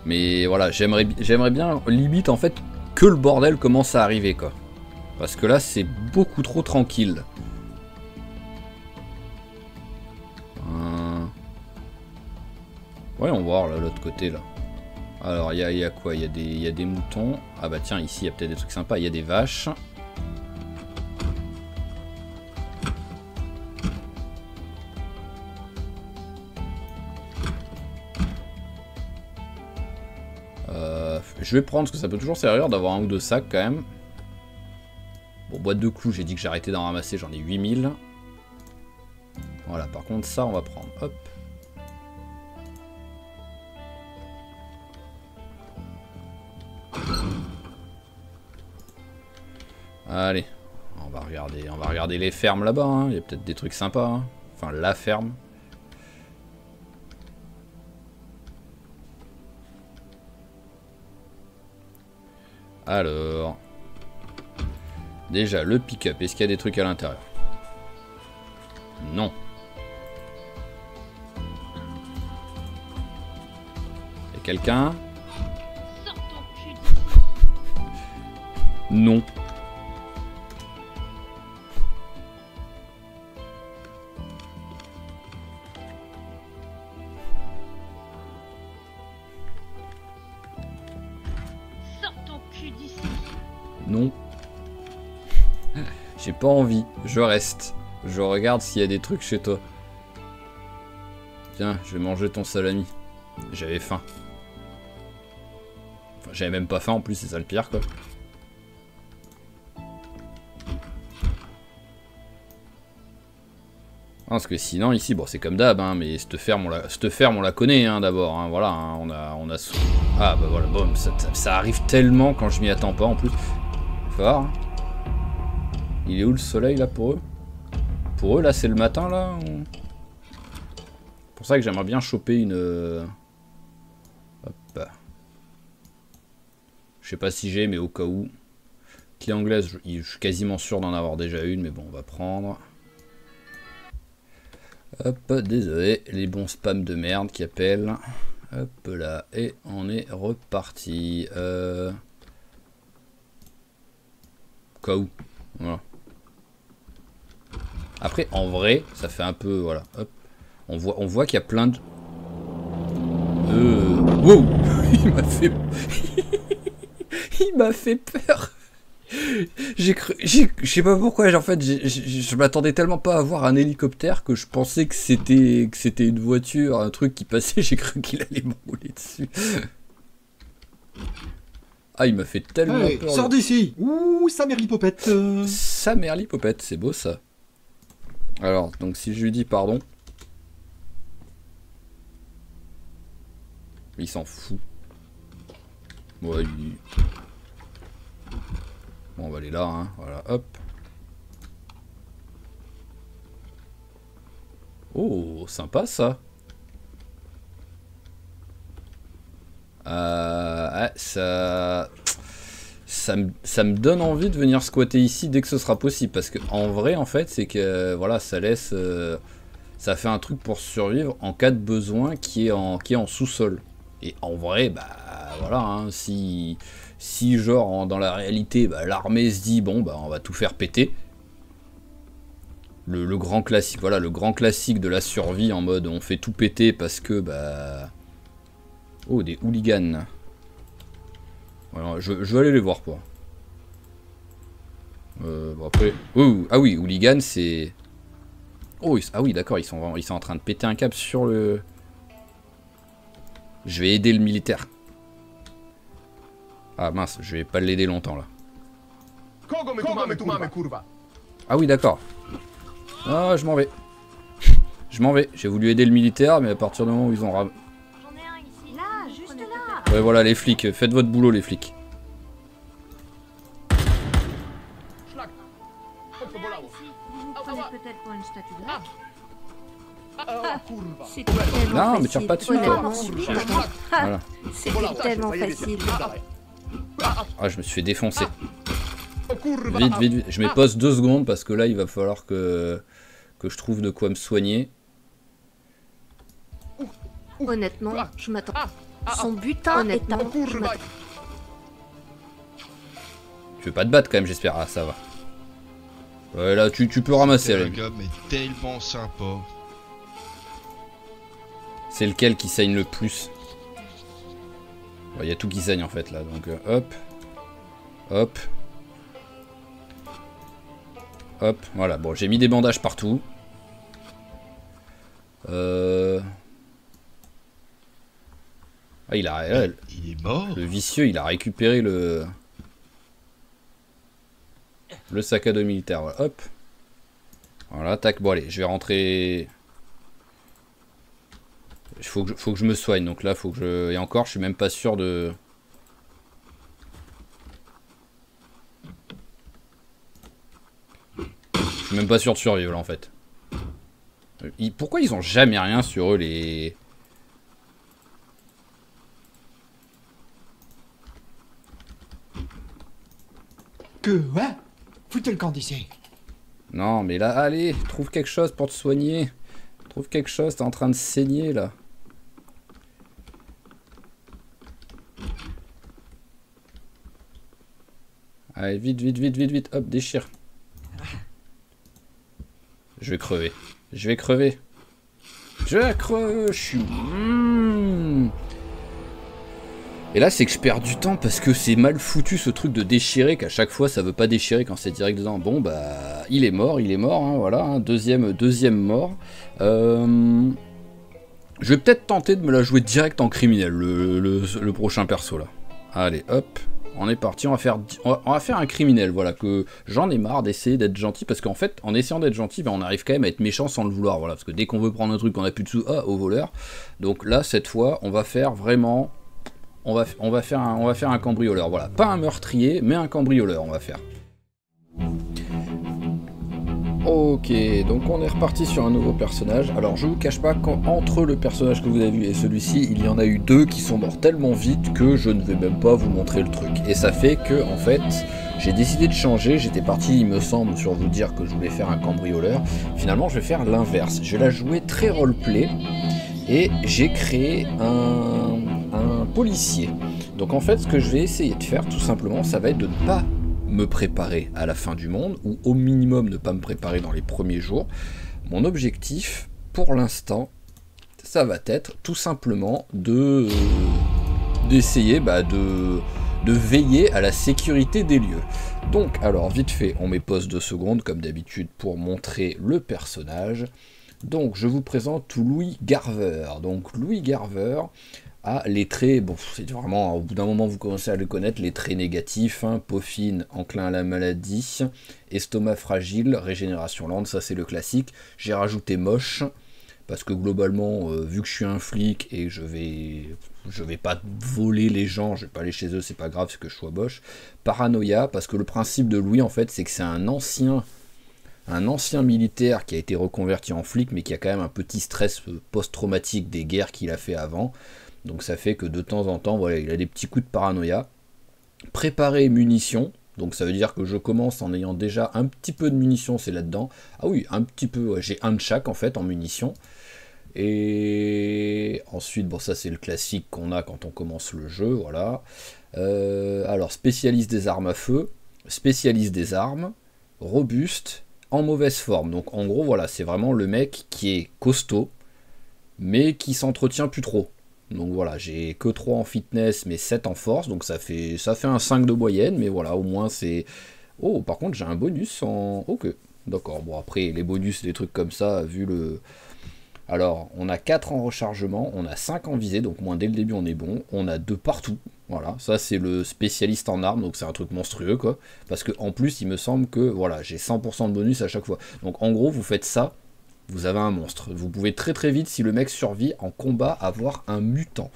Mais voilà, j'aimerais bien, limite, en fait, que le bordel commence à arriver, quoi. Parce que là, c'est beaucoup trop tranquille. Ouais, on va voir là, l'autre côté, là. Alors, il y a quoi? Il y a des moutons. Ah bah tiens, ici, il y a peut-être des trucs sympas. Il y a des vaches. Je vais prendre, parce que ça peut toujours servir d'avoir un ou deux sacs, quand même. Bon, boîte de clous, j'ai dit que j'arrêtais d'en ramasser, j'en ai 8000. Voilà, par contre, ça, on va prendre. Hop. Allez, on va regarder les fermes là-bas, hein. Il y a peut-être des trucs sympas, hein. Enfin, la ferme. Alors... Déjà, le pick-up, est-ce qu'il y a des trucs à l'intérieur? Non. Y'a quelqu'un? Non. Non. J'ai pas envie, je reste. Je regarde s'il y a des trucs chez toi. Tiens, je vais manger ton salami. J'avais faim. Enfin, j'avais même pas faim en plus, c'est ça le pire, quoi. Parce que sinon ici, bon c'est comme d'hab, hein, mais cette ferme on la connaît, hein, d'abord, hein, voilà, hein, on a... Ah bah voilà, bon, ça arrive tellement quand je m'y attends pas en plus. Faut voir, hein. Il est où le soleil là pour eux? Pour eux là c'est le matin là ou... C'est pour ça que j'aimerais bien choper une... Hop. Je sais pas si j'ai, mais au cas où. Clé anglaise, je suis quasiment sûr d'en avoir déjà une, mais bon on va prendre... Hop, désolé, les bons spams de merde qui appellent. Hop là, et on est reparti. Cas où. Voilà. Après, en vrai, ça fait un peu, voilà. Hop, on voit qu'il y a plein de... Wow. Il m'a fait... Il m'a fait peur. Je sais pas pourquoi, en fait, je m'attendais tellement pas à voir un hélicoptère que je pensais que c'était une voiture, un truc qui passait, j'ai cru qu'il allait me rouler dessus. Ah, il m'a fait tellement peur. Sors d'ici. Ouh, sa mère l'hypopète. Sa mère l'hypopète, c'est beau ça. Alors, donc si je lui dis pardon. Il s'en fout. Ouais, il... Bon, on va aller là, hein. Voilà, hop. Oh, sympa ça. Ça me donne envie de venir squatter ici dès que ce sera possible. Parce que en vrai, en fait, c'est que voilà, ça laisse... ça fait un truc pour survivre en cas de besoin qui est en sous-sol. Et en vrai, bah voilà, hein, si genre dans la réalité bah, l'armée se dit bon bah on va tout faire péter, le grand classique, voilà, le grand classique de la survie en mode on fait tout péter parce que bah oh, des hooligans. Voilà, je vais aller les voir quoi. Bon après ah oui, hooligans c'est ah oui d'accord, ils sont en train de péter un câble sur le... Je vais aider le militaire. Ah mince, je vais pas l'aider longtemps là. Ah oui d'accord. Ah je m'en vais. Je m'en vais. J'ai voulu aider le militaire, mais à partir du moment où ils ont... J'en ai un ici. Là, juste là. Ouais voilà les flics, faites votre boulot les flics. Vous prenez peut-être pour une statue de rock. Non mais tire pas dessus toi. Voilà. C'était tellement facile. Ah je me suis fait défoncer. Vite, vite, vite. Je mets pause 2 secondes parce que là il va falloir que je trouve de quoi me soigner. Honnêtement, je m'attends. Son butin est un... Tu veux pas te battre quand même, j'espère. Ah, ça va. Ouais, là, tu peux ramasser. C'est un gars, mais tellement sympa. C'est lequel qui saigne le plus? Il y a tout qui saigne en fait là, donc hop, hop, hop, voilà. Bon, j'ai mis des bandages partout. Ah, il est mort. Le vicieux, il a récupéré le sac à dos militaire. Voilà, hop. Voilà, tac. Bon allez, je vais rentrer. Il faut que je me soigne, donc là faut que je... Et encore, je suis même pas sûr de... Je suis même pas sûr de survivre là en fait. Pourquoi ils ont jamais rien sur eux les... Que ouais? Foutez le camp d'ici. Non mais là, allez, trouve quelque chose pour te soigner. Trouve quelque chose, t'es en train de saigner là. Allez, vite, vite, vite, vite, vite. Hop, déchire. Je vais crever. Je vais crever. Je creve. Je suis... Et là, c'est que je perds du temps parce que c'est mal foutu ce truc de déchirer, qu'à chaque fois, ça veut pas déchirer quand c'est direct dedans. Bon, bah, il est mort, hein, voilà. Hein, deuxième mort. Je vais peut-être tenter de me la jouer direct en criminel, le prochain perso, là. Allez, hop. On est parti, on va faire un criminel, voilà, que j'en ai marre d'essayer d'être gentil, parce qu'en fait, en essayant d'être gentil, ben, on arrive quand même à être méchant sans le vouloir, voilà, parce que dès qu'on veut prendre un truc, on a plus de sous, au voleur. Donc là, cette fois, on va faire vraiment, on va faire un cambrioleur, voilà, pas un meurtrier, mais un cambrioleur, on va faire. Ok, donc on est reparti sur un nouveau personnage. Alors je vous cache pas qu'entre le personnage que vous avez vu et celui-ci, il y en a eu deux qui sont morts tellement vite que je ne vais même pas vous montrer le truc. Et ça fait que, en fait, j'ai décidé de changer. J'étais parti, il me semble, sur vous dire que je voulais faire un cambrioleur. Finalement, je vais faire l'inverse. Je vais la jouer très roleplay. Et j'ai créé un policier. Donc en fait, ce que je vais essayer de faire, tout simplement, ça va être de ne pas me préparer à la fin du monde, ou au minimum ne pas me préparer dans les premiers jours. Mon objectif, pour l'instant, ça va être tout simplement d'essayer de veiller à la sécurité des lieux. Donc, alors, vite fait, on met pause 2 secondes, comme d'habitude, pour montrer le personnage. Donc, je vous présente Louis Garver. Donc, Louis Garver a les traits, bon, c'est vraiment, au bout d'un moment, vous commencez à le connaître, les traits négatifs, hein, peau fine, enclin à la maladie, estomac fragile, régénération lente, ça c'est le classique. J'ai rajouté moche, parce que globalement, vu que je suis un flic et je vais pas voler les gens, je vais pas aller chez eux, c'est pas grave, c'est que je sois moche. Paranoïa, parce que le principe de Louis, en fait, c'est que c'est un ancien militaire qui a été reconverti en flic, mais qui a quand même un petit stress post-traumatique des guerres qu'il a fait avant. Donc ça fait que de temps en temps, voilà, il a des petits coups de paranoïa. Préparer munitions, donc ça veut dire que je commence en ayant déjà un petit peu de munitions, c'est là-dedans. Ah oui, un petit peu, ouais, j'ai un de chaque en fait en munitions. Et ensuite, bon ça c'est le classique qu'on a quand on commence le jeu, voilà. Alors spécialiste des armes à feu, spécialiste des armes, robuste, en mauvaise forme. Donc en gros voilà, c'est vraiment le mec qui est costaud, mais qui s'entretient plus trop. Donc voilà, j'ai que 3 en fitness, mais 7 en force, donc ça fait un 5 de moyenne, mais voilà, au moins c'est... Oh, par contre j'ai un bonus en... Ok, d'accord, bon après les bonus, des trucs comme ça, vu le... Alors, on a 4 en rechargement, on a 5 en visée, donc moins dès le début on est bon, on a 2 partout, voilà, ça c'est le spécialiste en armes, donc c'est un truc monstrueux quoi, parce que en plus il me semble que, voilà, j'ai 100% de bonus à chaque fois, donc en gros vous faites ça, vous avez un monstre. Vous pouvez très très vite, si le mec survit en combat, avoir un mutant.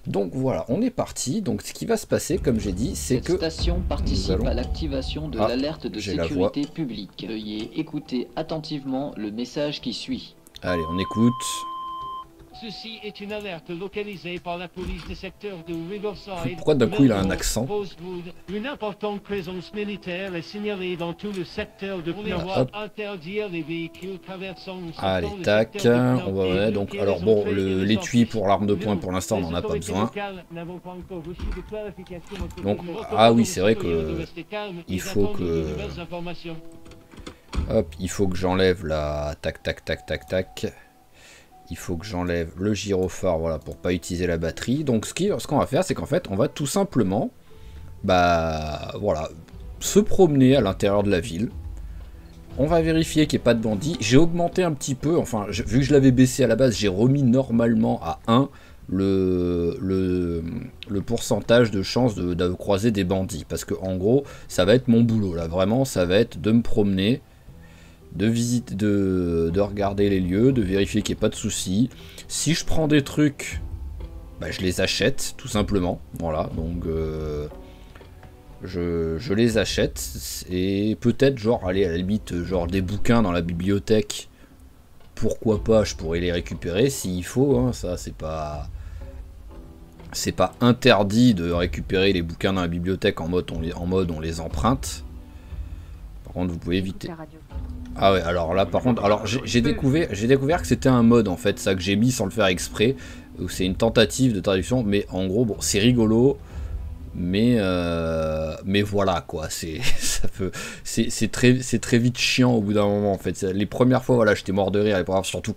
Donc voilà, on est parti. Donc ce qui va se passer, comme j'ai dit, c'est que... Cette station participe à l'activation de l'alerte de sécurité publique. Veuillez écouter attentivement le message qui suit. Allez, on écoute. Ceci est une alerte localisée par la police du secteur de Riverside. Pourquoi d'un coup il a un accent? Une importante présence militaire est signalée dans tout le secteur de interdire les véhicules traversant. Allez, tac, on va ouais, donc alors bon, l'étui pour l'arme de poing pour l'instant on n'en a pas besoin. Donc ah oui, c'est vrai que il faut que hop, il faut que j'enlève la tac tac tac tac tac. Il faut que j'enlève le gyrophare, voilà, pour pas utiliser la batterie. Donc ce qu'on va faire, c'est qu'en fait, on va tout simplement, bah, voilà, se promener à l'intérieur de la ville. On va vérifier qu'il n'y ait pas de bandits. J'ai augmenté un petit peu, enfin, vu que je l'avais baissé à la base, j'ai remis normalement à 1 le pourcentage de chance de croiser des bandits. Parce que en gros, ça va être mon boulot, là, vraiment, ça va être de me promener, de visiter, de regarder les lieux, de vérifier qu'il n'y ait pas de soucis. Si je prends des trucs, bah, je les achète, tout simplement. Voilà, donc je les achète. Et peut-être, genre, aller à la limite, genre des bouquins dans la bibliothèque, pourquoi pas, je pourrais les récupérer s'il faut, hein, ça c'est pas interdit de récupérer les bouquins dans la bibliothèque en mode on les emprunte. Par contre, vous pouvez éviter. Ah ouais, alors là par contre, alors j'ai découvert que c'était un mode en fait, ça que j'ai mis sans le faire exprès, où c'est une tentative de traduction, mais en gros bon, c'est rigolo, mais voilà quoi, c'est très vite chiant au bout d'un moment en fait. Les premières fois voilà, j'étais mort de rire, surtout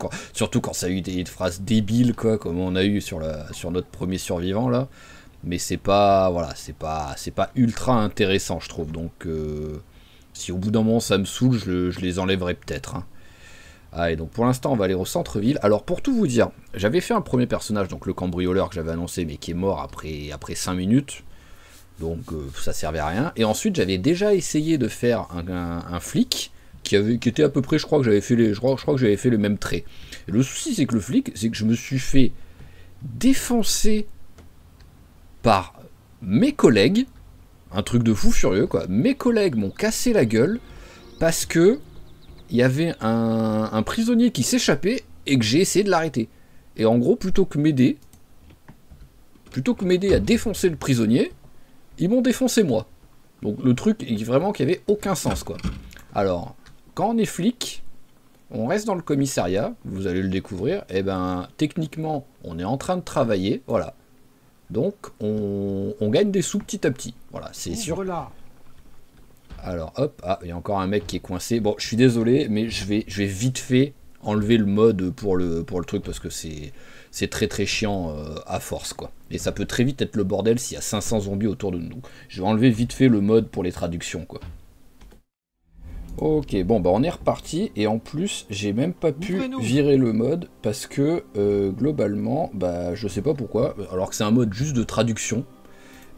quand ça a eu des phrases débiles quoi, comme on a eu sur notre premier survivant là, mais c'est pas voilà, c'est pas ultra intéressant je trouve, donc si au bout d'un moment ça me saoule, je les enlèverai peut-être. Hein. Allez, donc pour l'instant on va aller au centre-ville. Alors pour tout vous dire, j'avais fait un premier personnage, donc le cambrioleur que j'avais annoncé, mais qui est mort après 5 minutes. Donc ça servait à rien. Et ensuite j'avais déjà essayé de faire un flic qui était à peu près, je crois que j'avais fait le même trait. Et le souci c'est que le flic, c'est que je me suis fait défoncer par mes collègues. Un truc de fou furieux quoi. Mes collègues m'ont cassé la gueule parce que il y avait un prisonnier qui s'échappait et que j'ai essayé de l'arrêter. Et en gros, plutôt que m'aider à défoncer le prisonnier, ils m'ont défoncé moi. Donc le truc est vraiment qu'il n'y avait aucun sens quoi. Alors, quand on est flic, on reste dans le commissariat, vous allez le découvrir, et ben techniquement on est en train de travailler, voilà. Donc on gagne des sous petit à petit. Voilà, c'est sûr. Alors hop, ah, il y a encore un mec qui est coincé. Bon, je suis désolé, mais je vais vite fait enlever le mode pour le truc parce que c'est très très chiant à force quoi. Et ça peut très vite être le bordel s'il y a 500 zombies autour de nous. Je vais enlever vite fait le mode pour les traductions quoi. Ok, bon bah on est reparti et en plus j'ai même pas pu virer le mode parce que globalement, bah je sais pas pourquoi, alors que c'est un mode juste de traduction,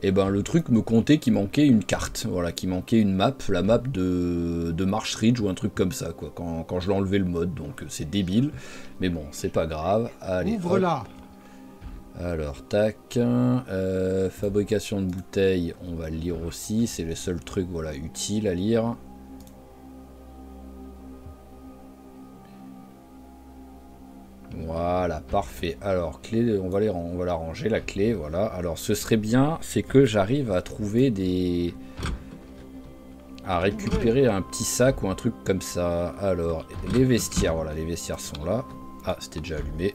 et ben le truc me comptait qu'il manquait une carte, voilà, qu'il manquait une map, la map de Marsh Ridge ou un truc comme ça quoi, quand je l'ai enlevé le mode, donc c'est débile, mais bon c'est pas grave, allez. Ouvre-la. Alors tac, fabrication de bouteilles, on va le lire aussi, c'est le seul truc voilà utile à lire. Voilà, parfait. Alors, clé, on va la ranger, la clé, voilà. Alors, ce serait bien, c'est que j'arrive à trouver à récupérer un petit sac ou un truc comme ça. Alors, les vestiaires, voilà, les vestiaires sont là. Ah, c'était déjà allumé.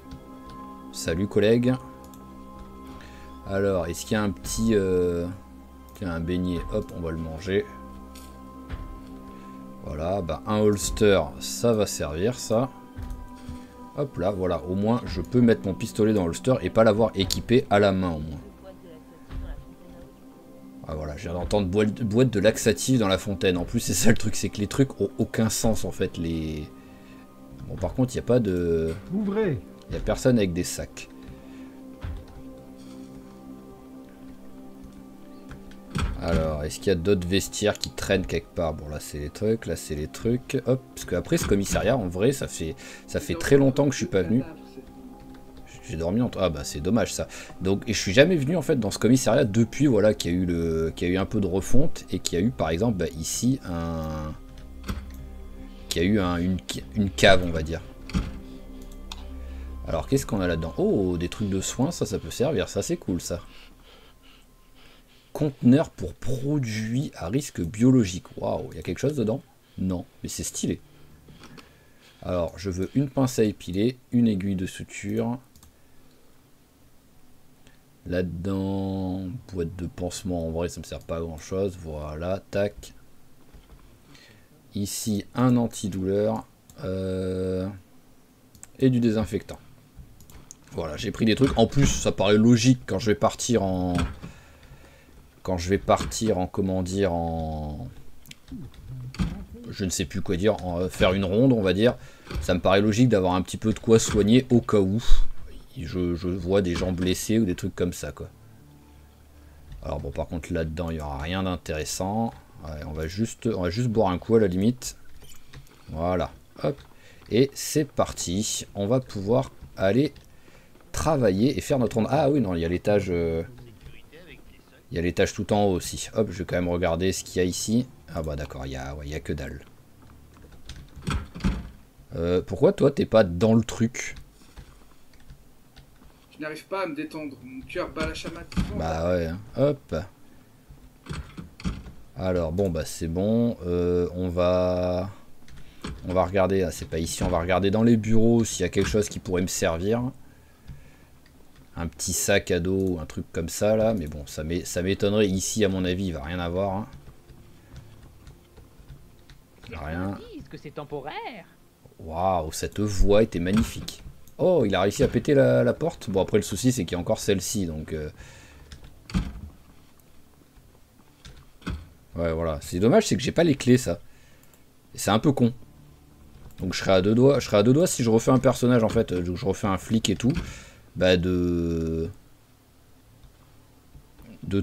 Salut, collègue. Alors, est-ce qu'il y a un petit... Tiens, un beignet, hop, on va le manger. Voilà, bah, un holster, ça va servir, ça. Hop là, voilà, au moins je peux mettre mon pistolet dans le holster et pas l'avoir équipé à la main au moins. Ah voilà, je viens d'entendre boîte de laxatif dans la fontaine. En plus c'est ça le truc, c'est que les trucs ont aucun sens en fait. Bon par contre il n'y a pas de... Ouvrez. Il n'y a personne avec des sacs. Alors, est-ce qu'il y a d'autres vestiaires qui traînent quelque part? Bon, là, c'est les trucs, là, c'est les trucs. Hop, parce qu'après, ce commissariat, en vrai, ça fait très longtemps que je suis pas venu. J'ai dormi entre... Ah, bah, c'est dommage, ça. Donc, et je suis jamais venu, en fait, dans ce commissariat depuis, voilà, qu'il y a eu un peu de refonte et qu'il y a eu, par exemple, bah, ici, qu'il y a eu une cave, on va dire. Alors, qu'est-ce qu'on a là-dedans? Oh, des trucs de soins, ça peut servir. Ça, c'est cool, ça. Conteneur pour produits à risque biologique. Waouh, il y a quelque chose dedans? Non, mais c'est stylé. Alors, je veux une pince à épiler, une aiguille de suture. Là-dedans, boîte de pansement, en vrai, ça me sert pas à grand-chose. Voilà, tac. Ici, un antidouleur et du désinfectant. Voilà, j'ai pris des trucs. En plus, ça paraît logique quand je vais partir en... comment dire, en... Je ne sais plus quoi dire, faire une ronde, on va dire. Ça me paraît logique d'avoir un petit peu de quoi soigner au cas où je vois des gens blessés ou des trucs comme ça, quoi. Alors bon, par contre, là-dedans, il n'y aura rien d'intéressant. Ouais, on va juste boire un coup à la limite. Voilà, hop. Et c'est parti. On va pouvoir aller travailler et faire notre ronde. Ah oui, non, il y a l'étage... Il y a l'étage tout en haut aussi. Hop, je vais quand même regarder ce qu'il y a ici. Ah bah d'accord, il y a que dalle. Pourquoi toi t'es pas dans le truc? Je n'arrive pas à me détendre. Mon cœur bat la chamade. Bah ouais, hein. Hop. Alors bon bah c'est bon. On va regarder. Ah, c'est pas ici. On va regarder dans les bureaux s'il y a quelque chose qui pourrait me servir. Un petit sac à dos, un truc comme ça là, mais bon, ça m'étonnerait. Ici, à mon avis, il va rien avoir. Hein. Rien. Waouh, cette voix était magnifique. Oh, il a réussi à péter la porte. Bon, après, le souci, c'est qu'il y a encore celle-ci, donc... Ouais, voilà. C'est dommage, c'est que j'ai pas les clés, ça. C'est un peu con. Donc, je serais à deux doigts si je refais un personnage, en fait. Je refais un flic et tout. Bah de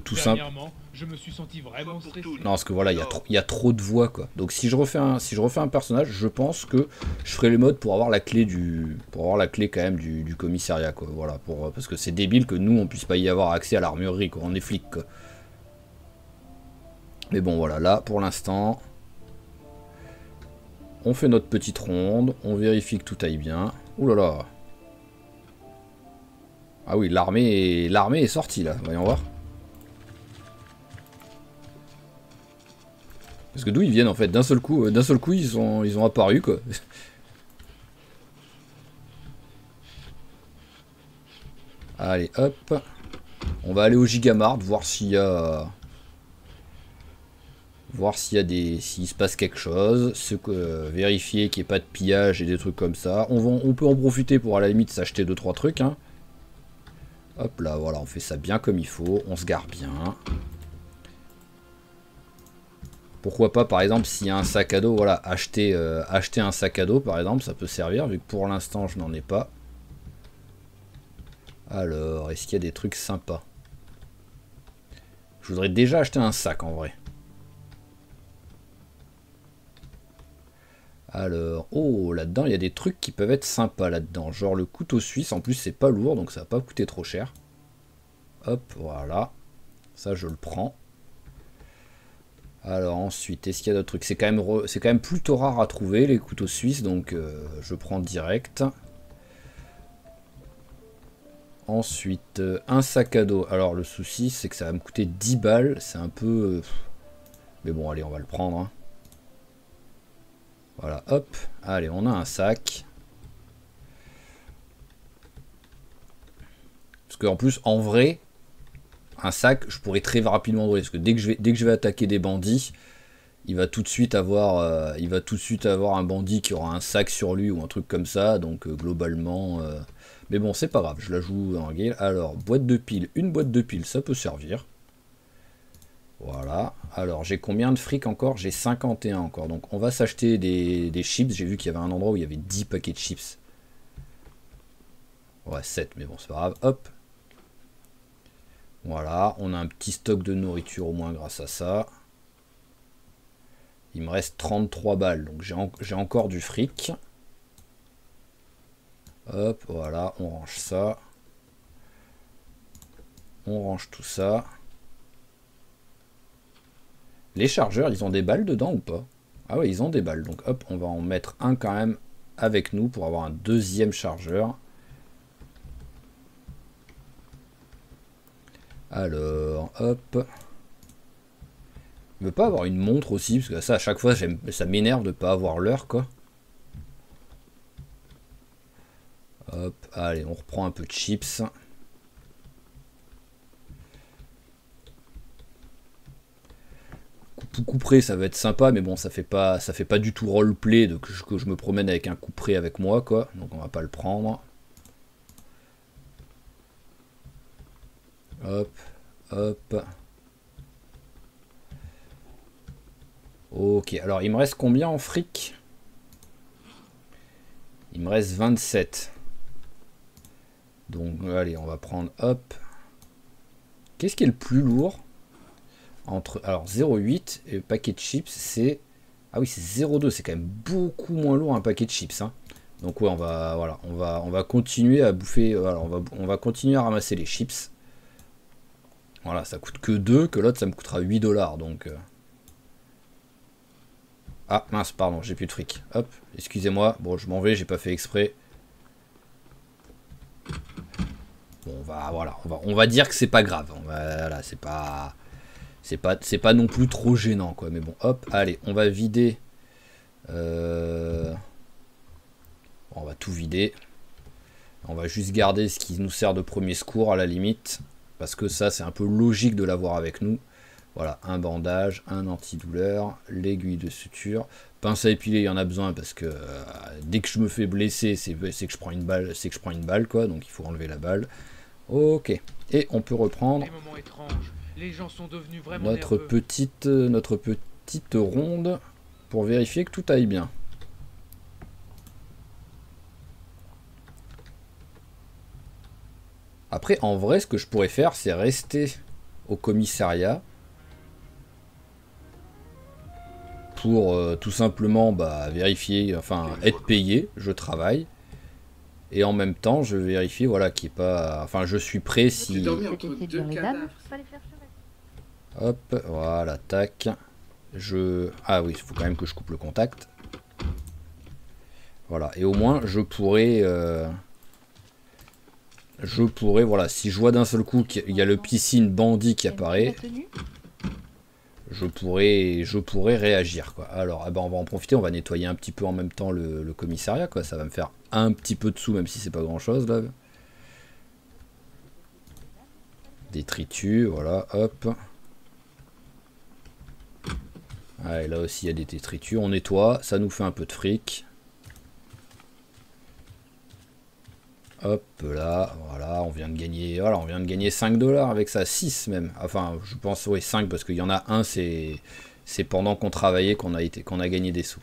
tout simple. Je me suis senti vraiment stressé. Non, parce que voilà, il y a trop de voix, quoi. Donc si je refais un personnage, je pense que je ferai les modes pour avoir la clé quand même du commissariat, quoi. Voilà, parce que c'est débile que nous on puisse pas y avoir accès à l'armurerie, quoi. On est flic, quoi. Mais bon, voilà, là pour l'instant, on fait notre petite ronde, on vérifie que tout aille bien. Ouh là là. Ah oui, l'armée est sortie là, voyons voir. Parce que d'où ils viennent en fait, d'un seul coup ils ont apparu, quoi. Allez, hop. On va aller au Gigamart, voir s'il y a... s'il se passe quelque chose. Vérifier qu'il n'y ait pas de pillage et des trucs comme ça. On peut en profiter pour à la limite s'acheter 2-3 trucs, hein. Hop là, voilà, on fait ça bien comme il faut, on se gare bien. Pourquoi pas, par exemple, s'il y a un sac à dos, voilà, acheter un sac à dos, par exemple, ça peut servir, vu que pour l'instant, je n'en ai pas. Alors, est-ce qu'il y a des trucs sympas? Je voudrais déjà acheter un sac, en vrai. Alors, oh, là-dedans, il y a des trucs qui peuvent être sympas là-dedans. Genre le couteau suisse, en plus, c'est pas lourd, donc ça va pas coûter trop cher. Hop, voilà. Ça, je le prends. Alors, ensuite, est-ce qu'il y a d'autres trucs? C'est quand même plutôt rare à trouver, les couteaux suisses, donc je prends direct. Ensuite, un sac à dos. Alors, le souci, c'est que ça va me coûter 10 balles. C'est un peu... Mais bon, allez, on va le prendre, hein. Voilà, hop, allez, on a un sac. Parce qu'en plus, en vrai, un sac, je pourrais très rapidement brûler. Parce que dès que je vais attaquer des bandits, il va tout de suite avoir un bandit qui aura un sac sur lui ou un truc comme ça. Donc globalement, mais bon, c'est pas grave, je la joue en gueule. Alors, boîte de piles, une boîte de piles, ça peut servir. Voilà, alors j'ai combien de fric encore? J'ai 51 encore, donc on va s'acheter des chips. J'ai vu qu'il y avait un endroit où il y avait 10 paquets de chips. Ouais, 7, mais bon, c'est pas grave, hop. Voilà, on a un petit stock de nourriture au moins grâce à ça. Il me reste 33 balles, donc j'ai encore du fric. Hop, voilà, on range ça. On range tout ça. Les chargeurs, ils ont des balles dedans ou pas? Ah ouais, ils ont des balles. Donc hop, on va en mettre un quand même avec nous pour avoir un deuxième chargeur. Alors, hop. Il veut pas avoir une montre aussi, parce que ça, à chaque fois, ça m'énerve de pas avoir l'heure, quoi. Hop, allez, on reprend un peu de chips. Couperet, ça va être sympa, mais bon, ça fait pas du tout roleplay que je me promène avec un couperet avec moi, quoi. Donc on va pas le prendre. Hop, hop. Ok, alors il me reste combien en fric? Il me reste 27. Donc allez, on va prendre, hop. Qu'est-ce qui est le plus lourd? Alors 0,8 et le paquet de chips, c'est... Ah oui, c'est 0,2, c'est quand même beaucoup moins lourd un paquet de chips. Hein. Donc ouais, on va continuer à bouffer, voilà, on va continuer à ramasser les chips. Voilà, ça coûte que 2, que l'autre ça me coûtera 8 $, donc... Ah mince, pardon, j'ai plus de fric. Hop, excusez-moi, bon je m'en vais, j'ai pas fait exprès. Bon, on va dire que c'est pas grave. Voilà, c'est pas non plus trop gênant, quoi. Mais bon, hop, allez, on va vider. On va tout vider. On va juste garder ce qui nous sert de premier secours à la limite. Parce que ça, c'est un peu logique de l'avoir avec nous. Voilà, un bandage, un antidouleur, l'aiguille de suture. Pince à épiler, il y en a besoin parce que dès que je me fais blesser, c'est que je prends une balle, quoi. Donc il faut enlever la balle. Ok. Et on peut reprendre les gens sont devenus vraiment notre petite ronde pour vérifier que tout aille bien. Après, en vrai, ce que je pourrais faire, c'est rester au commissariat pour tout simplement vérifier, enfin être payé, je travaille. Et en même temps, je vérifie, voilà, qu'il n'y ait pas... Enfin, je suis prêt si... Hop, voilà, tac. Ah oui, il faut quand même que je coupe le contact. Voilà, et au moins, je pourrais, voilà, si je vois d'un seul coup qu'il y a le piscine bandit qui apparaît, je pourrais réagir, quoi. Alors, on va en profiter, on va nettoyer un petit peu en même temps le commissariat, quoi. Ça va me faire un petit peu de sous, même si c'est pas grand chose, là. Détritus, voilà, hop. Allez, là aussi il y a des détritus, on nettoie, ça nous fait un peu de fric. Hop là, voilà, on vient de gagner 5 $ avec ça, 6 même. Enfin, je pense, oui, 5 parce qu'il y en a un, c'est pendant qu'on travaillait qu'on a gagné des sous.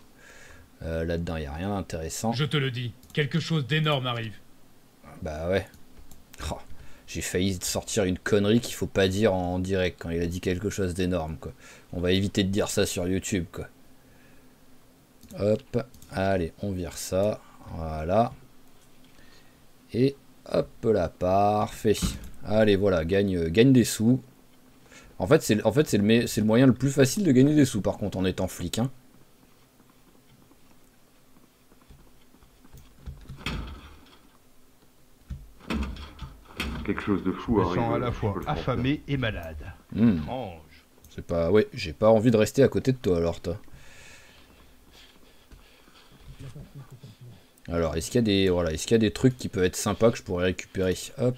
Là-dedans, il n'y a rien d'intéressant. Je te le dis, quelque chose d'énorme arrive. Bah ouais. Oh, j'ai failli sortir une connerie qu'il faut pas dire en direct quand il a dit quelque chose d'énorme, quoi. On va éviter de dire ça sur YouTube, quoi. Hop, allez, on vire ça. Voilà. Et hop là, parfait. Allez, voilà, gagne des sous. En fait, c'est le moyen le plus facile de gagner des sous, par contre, en étant flic, hein. Quelque chose de fou arrive. Je me sens à la fois affamé et malade. Mange. C'est pas... Ouais, j'ai pas envie de rester à côté de toi, alors, toi. Alors, est-ce qu'il y a des trucs qui peuvent être sympas que je pourrais récupérer? Hop.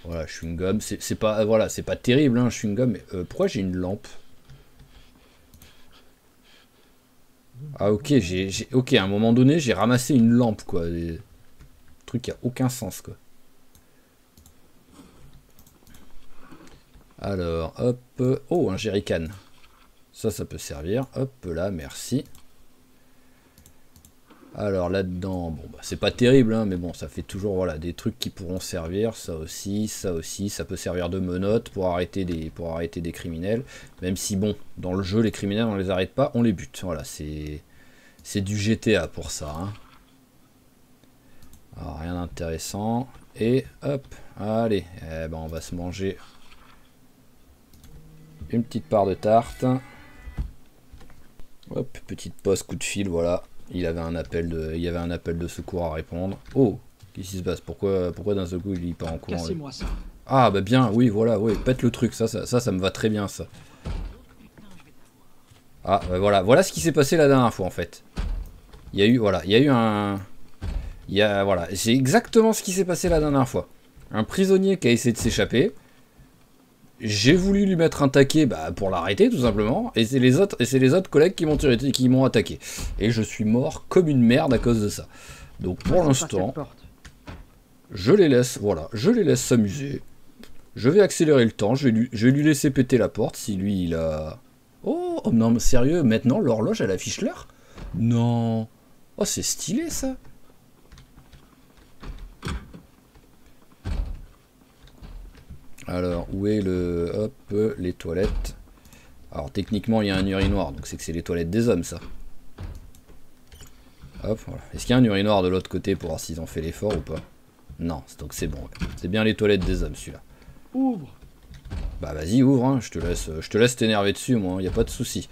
Voilà, chewing-gum. C'est pas, voilà, c'est pas terrible, hein, chewing-gum. Mais pourquoi j'ai une lampe? Ah, ok, ok, à un moment donné, j'ai ramassé une lampe, quoi. Des trucs qui a aucun sens, quoi. Alors, hop. Oh, un jerrycan. Ça peut servir. Hop là, merci. Alors là-dedans, bon, c'est pas terrible, hein, mais bon, ça fait toujours, voilà, des trucs qui pourront servir. Ça aussi, ça peut servir de menottes pour arrêter des criminels. Même si, bon, dans le jeu, les criminels, on les arrête pas, on les bute. Voilà, c'est du GTA pour ça, hein. Alors, rien d'intéressant. Et hop, allez, on va se manger une petite part de tarte. Hop, petite pause, coup de fil, voilà. Il y avait un appel de secours à répondre. Oh, Qu'est-ce qui se passe? Pourquoi d'un seul coup il part en courant? Cassez-moi ça. Ah bah bien, oui, voilà, oui, pète le truc, ça me va très bien, ça. Ah, bah voilà ce qui s'est passé la dernière fois, en fait. Il y a eu, voilà, voilà, c'est exactement ce qui s'est passé la dernière fois. Un prisonnier qui a essayé de s'échapper. J'ai voulu lui mettre un taquet pour l'arrêter, tout simplement, et c'est les autres collègues qui m'ont attaqué. Et je suis mort comme une merde à cause de ça. Donc pour l'instant, je les laisse, voilà, je les laisse s'amuser. Je vais accélérer le temps, je vais lui laisser péter la porte si lui il a... Oh non, mais sérieux, maintenant l'horloge elle affiche l'heure? Non. Oh, c'est stylé ça. Alors, où est le... Hop, les toilettes. Alors, techniquement, il y a un urinoir, donc c'est que c'est les toilettes des hommes, ça. Hop, voilà. Est-ce qu'il y a un urinoir de l'autre côté pour voir s'ils ont fait l'effort ou pas? Non, donc c'est bon. C'est bien les toilettes des hommes, celui-là. Ouvre. Bah, vas-y, ouvre, hein. Je te laisse t'énerver dessus, moi, y a pas de souci.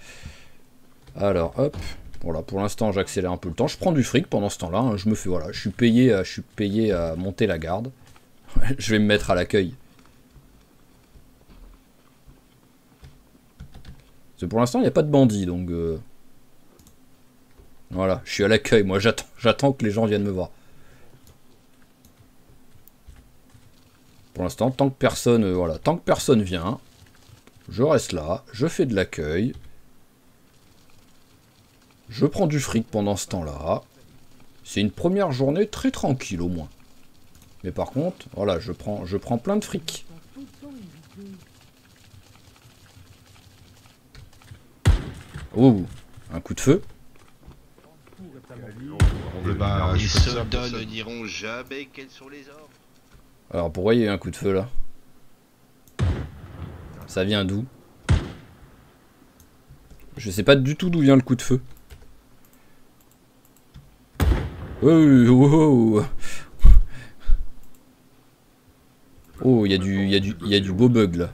Alors, hop. Voilà, pour l'instant, j'accélère un peu le temps. Je prends du fric pendant ce temps-là. Hein. Je me fais, voilà, je suis payé à monter la garde. Je vais me mettre à l'accueil. Parce que pour l'instant, il n'y a pas de bandits, donc... Voilà, je suis à l'accueil, moi j'attends que les gens viennent me voir. Pour l'instant, tant que personne vient, je reste là, je fais de l'accueil. Je prends du fric pendant ce temps-là. C'est une première journée très tranquille au moins. Mais par contre, voilà, je prends plein de fric. Oh, un coup de feu. Les soldats ne diront jamais quels sont les ordres. Alors pourquoi il y a eu un coup de feu là? Ça vient d'où? Je sais pas du tout d'où vient le coup de feu. Oh, oh, il y a du beau bug là.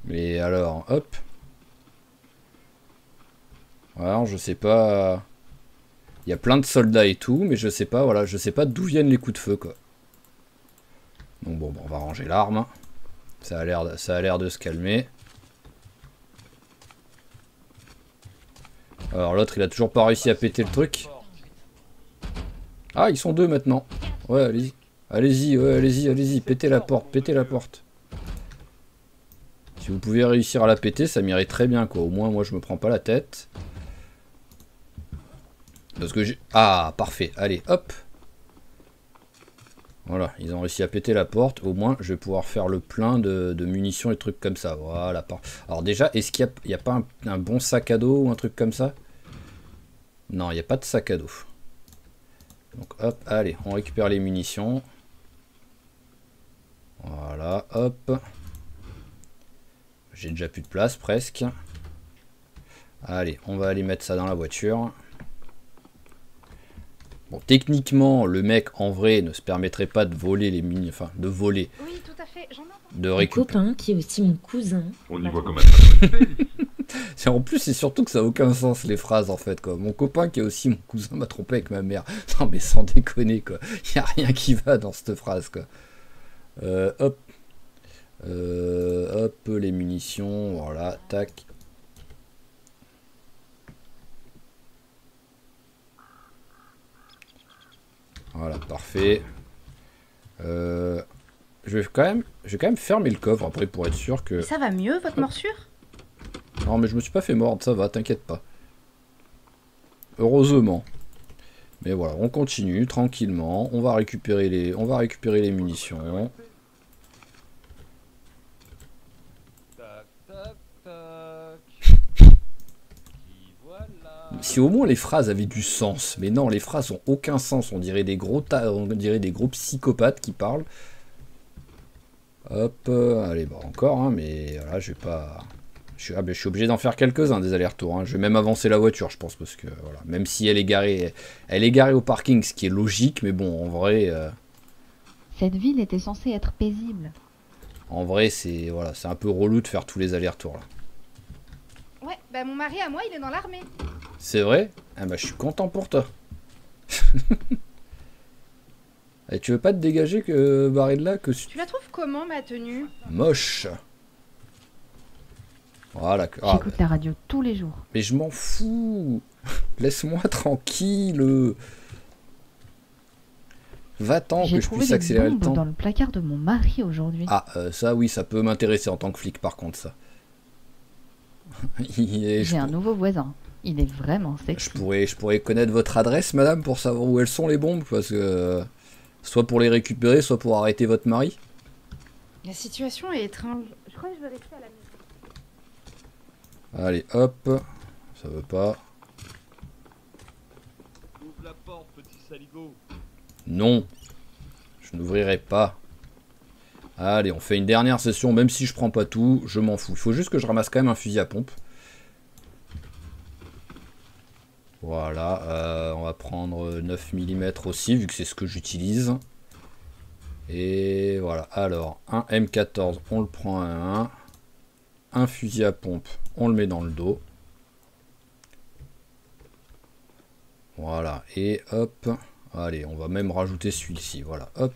Mais alors, hop. Alors, je sais pas... Il y a plein de soldats et tout, mais je sais pas, voilà, je sais pas d'où viennent les coups de feu, quoi. Donc bon, on va ranger l'arme. Ça a l'air de se calmer. Alors l'autre, il a toujours pas réussi à péter le truc. Ah, ils sont deux maintenant. Ouais, allez-y. Allez-y, ouais, allez-y, pétez la porte. Si vous pouvez réussir à la péter, ça m'irait très bien, quoi. Au moins, moi, je me prends pas la tête. Parce que j'ai... Ah, parfait. Allez, hop. Voilà, ils ont réussi à péter la porte. Au moins, je vais pouvoir faire le plein de munitions et trucs comme ça. Voilà. Alors déjà, est-ce qu'il n'y a pas un bon sac à dos ou un truc comme ça? Non, il n'y a pas de sac à dos. Donc, hop, allez, on récupère les munitions. Voilà, hop. J'ai déjà plus de place, presque. Allez, on va aller mettre ça dans la voiture. Bon, techniquement, le mec, en vrai, ne se permettrait pas de voler les munitions. Enfin, de voler. Oui, tout à fait, j'en entends. De Mon copain, qui est aussi mon cousin. On y voit comme un... En plus, c'est surtout que ça n'a aucun sens, les phrases, en fait, quoi. Mon copain, qui est aussi mon cousin, m'a trompé avec ma mère. Non, mais sans déconner, quoi. Il n'y a rien qui va dans cette phrase, quoi. Hop. Hop, les munitions, voilà, tac. Voilà, parfait. Je vais quand même fermer le coffre après pour être sûr que... Ça va mieux, votre morsure? Non, mais je me suis pas fait mordre, ça va, t'inquiète pas. Heureusement. Mais voilà, on continue tranquillement. On va récupérer les munitions. Si au moins les phrases avaient du sens. Mais non, les phrases ont aucun sens. On dirait des gros psychopathes qui parlent. Hop, allez, bon, encore, hein, mais voilà, je vais pas... je suis obligé d'en faire quelques-uns, des allers-retours. Hein. Je vais même avancer la voiture, je pense, parce que, voilà, même si elle est garée au parking, ce qui est logique, mais bon, en vrai... Cette ville était censée être paisible. En vrai, c'est voilà, c'est un peu relou de faire tous les allers-retours, là. Ouais, bah mon mari à moi, il est dans l'armée. C'est vrai? Ah bah je suis content pour toi. Et tu veux pas te dégager que barrer de là que... Tu la trouves comment, ma tenue? Moche. Voilà. J'écoute la radio tous les jours. Mais je m'en fous. Laisse-moi tranquille. Va-t'en que je puisse accélérer le temps. J'ai trouvé des bombes dans le placard de mon mari aujourd'hui. Ah, ça oui, ça peut m'intéresser en tant que flic par contre, ça. J'ai un nouveau voisin. Il est vraiment sexy. Je pourrais connaître votre adresse, madame, pour savoir où elles sont les bombes, parce que... soit pour les récupérer, soit pour arrêter votre mari. La situation est étrange. Je crois que je vais rester à la maison. Allez, hop. Ça veut pas. Ouvre la porte, petit saligo. Non. Je n'ouvrirai pas. Allez, on fait une dernière session, même si je prends pas tout, je m'en fous. Il faut juste que je ramasse quand même un fusil à pompe. Voilà, on va prendre 9 mm aussi, vu que c'est ce que j'utilise. Et voilà, alors, un M14, on le prend à 1. Un fusil à pompe, on le met dans le dos. Voilà, et hop. Allez, on va même rajouter celui-ci, voilà, hop.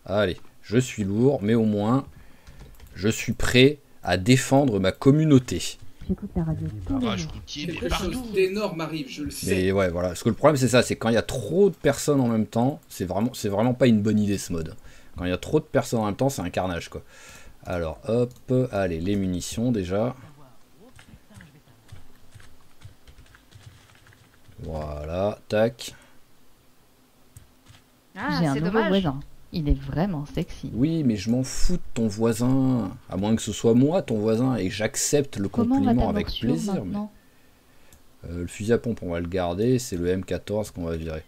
Allez, je suis lourd, mais au moins, je suis prêt à défendre ma communauté. J'écoute la radio tous les jours. Quelque chose d'énorme arrive, je le sais. Mais ouais, voilà. Parce que le problème, c'est ça, c'est quand il y a trop de personnes en même temps, c'est vraiment pas une bonne idée ce mode. Quand il y a trop de personnes en même temps, c'est un carnage, quoi. Alors, hop, allez, les munitions déjà. Voilà, tac. Ah, j'ai un c'est nouveau dommage. voisin. Il est vraiment sexy. Oui, mais je m'en fous de ton voisin. À moins que ce soit moi, ton voisin, et j'accepte le compliment avec plaisir. Mais... le fusil à pompe, on va le garder. C'est le M14 qu'on va virer.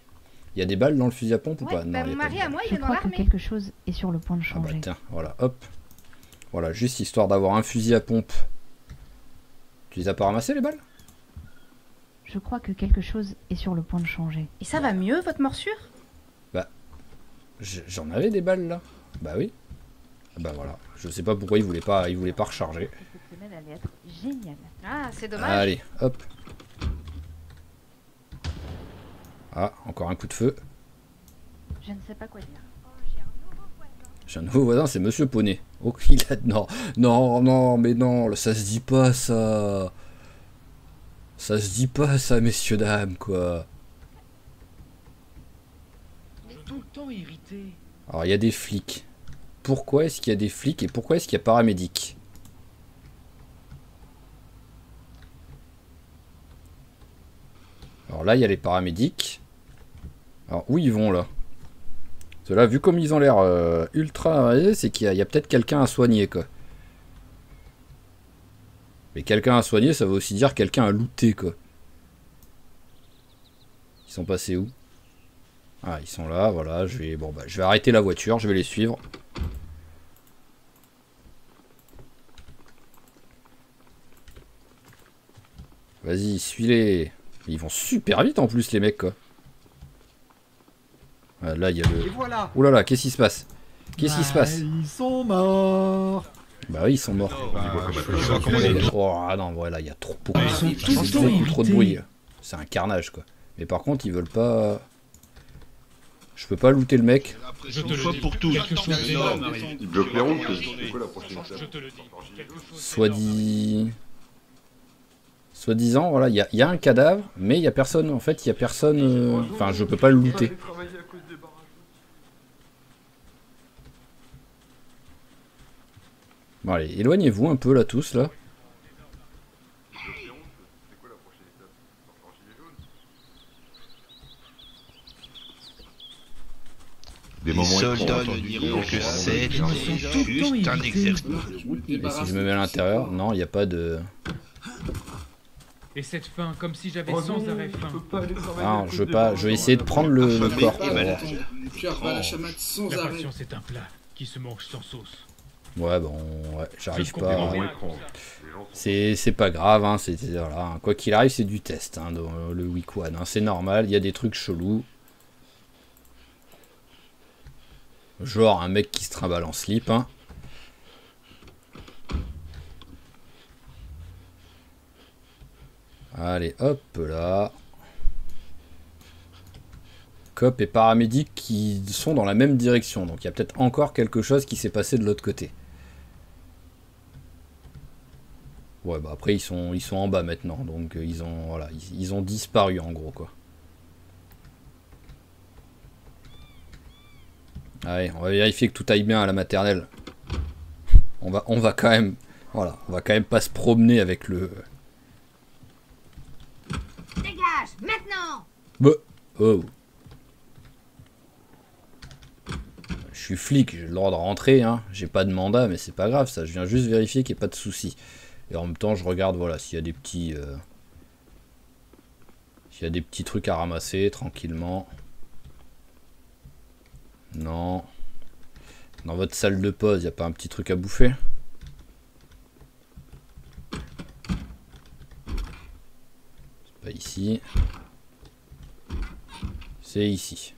Il y a des balles dans le fusil à pompe ou pas? Bah, non, mon mari à moi, il Je est dans crois que l'armée. quelque chose est sur le point de changer. Ah bah tiens, voilà, hop. Voilà, juste histoire d'avoir un fusil à pompe. Tu les as pas ramassés les balles? Je crois que quelque chose est sur le point de changer. Et ça va mieux, votre morsure? Bah, j'en avais des balles là. Bah oui. Bah voilà, je sais pas pourquoi il voulait pas recharger. Cette semaine allait être géniale. Ah, c'est dommage. Allez, hop. Ah, encore un coup de feu. Je ne sais pas quoi dire. J'ai un nouveau voisin, c'est Monsieur Poney. Oh, il a... Non, non, non, mais non, ça se dit pas ça. Ça se dit pas ça, messieurs, dames, quoi. Il est tout le temps irrité. Alors, il y a des flics. Pourquoi est-ce qu'il y a des flics et pourquoi est-ce qu'il y a paramédics? Alors là, il y a les paramédics. Alors, où ils vont, là? Parce que là, vu comme ils ont l'air ultra... c'est qu'il y a peut-être quelqu'un à soigner, quoi. Mais quelqu'un à soigner, ça veut aussi dire quelqu'un à looter, quoi. Ils sont passés où? Ah, ils sont là, voilà. Je vais arrêter la voiture, je vais les suivre. Vas-y, suis-les. Ils vont super vite en plus, les mecs, quoi. Ah, là, il y a le... Voilà. Ouh là là, qu'est-ce qui se passe? Qu'est-ce qui se passe? Ils sont morts. Bah oui, ils sont morts. Oh non, voilà, il y a trop, beaucoup de bruit. C'est un carnage, quoi. Mais par contre, ils veulent pas... Je peux pas looter le mec. Je te le dis, pour tout. Il bloque les routes. C'est quoi la prochaine étape? Je te le dis. Soi-disant, voilà, il y a un cadavre, mais il y a personne, en fait, il y a personne... Enfin, je peux pas le looter. Bon, allez, éloignez-vous un peu, là, tous, là. Des moments Les soldats ne diront que c'est juste un exercice. Et si je me mets à l'intérieur, non, il n'y a pas de... Et cette faim, comme si j'avais sans arrêt faim. Non, je veux pas, je vais essayer de prendre le corps. Mon cœur bat la chamade sans La arrêt. patience est un plat qui se mange sans sauce. Ouais, bon, ouais, j'arrive pas. C'est pas grave, hein, voilà, hein. Quoi qu'il arrive, c'est du test, hein, dans le Week One, hein, c'est normal, il y a des trucs chelous. Genre un mec qui se trimballe en slip, hein. Allez, hop là. Cop et paramédic qui sont dans la même direction. Donc il y a peut-être encore quelque chose qui s'est passé de l'autre côté. Ouais, bah après ils sont en bas maintenant. Donc ils ont disparu en gros quoi. Allez, on va vérifier que tout aille bien à la maternelle. On va quand même... Voilà, on va quand même pas se promener avec le... Dégage, maintenant! Bah, oh. Je suis flic, j'ai le droit de rentrer, hein. J'ai pas de mandat, mais c'est pas grave, ça. Je viens juste vérifier qu'il n'y ait pas de soucis. Et en même temps, je regarde, voilà, s'il y a des petits... S'il y a des petits trucs à ramasser, tranquillement. Non. Dans votre salle de pause, il n'y a pas un petit truc à bouffer? C'est pas ici. C'est ici.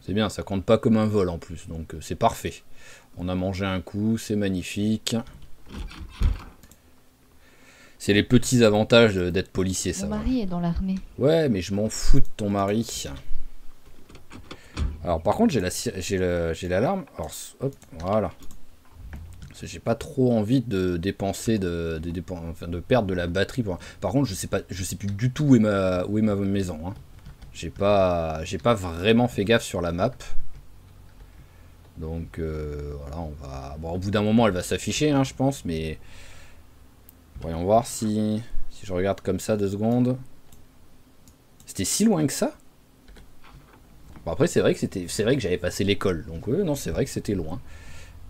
C'est bien, ça compte pas comme un vol en plus, donc c'est parfait. On a mangé un coup, c'est magnifique. C'est les petits avantages d'être policier, ça. Mon mari est dans l'armée. Ouais, mais je m'en fous de ton mari. Alors par contre, j'ai l'alarme. Alors, hop, voilà. J'ai pas trop envie de dépenser, enfin, de perdre de la batterie. Par contre, je sais plus du tout où est ma maison. Hein. J'ai pas vraiment fait gaffe sur la map. Donc voilà, on va. Bon, au bout d'un moment, elle va s'afficher, hein, je pense, mais voyons voir si je regarde comme ça 2 secondes. C'était si loin que ça? Bon, après, c'est vrai que j'avais passé l'école, donc non, c'est vrai que c'était loin.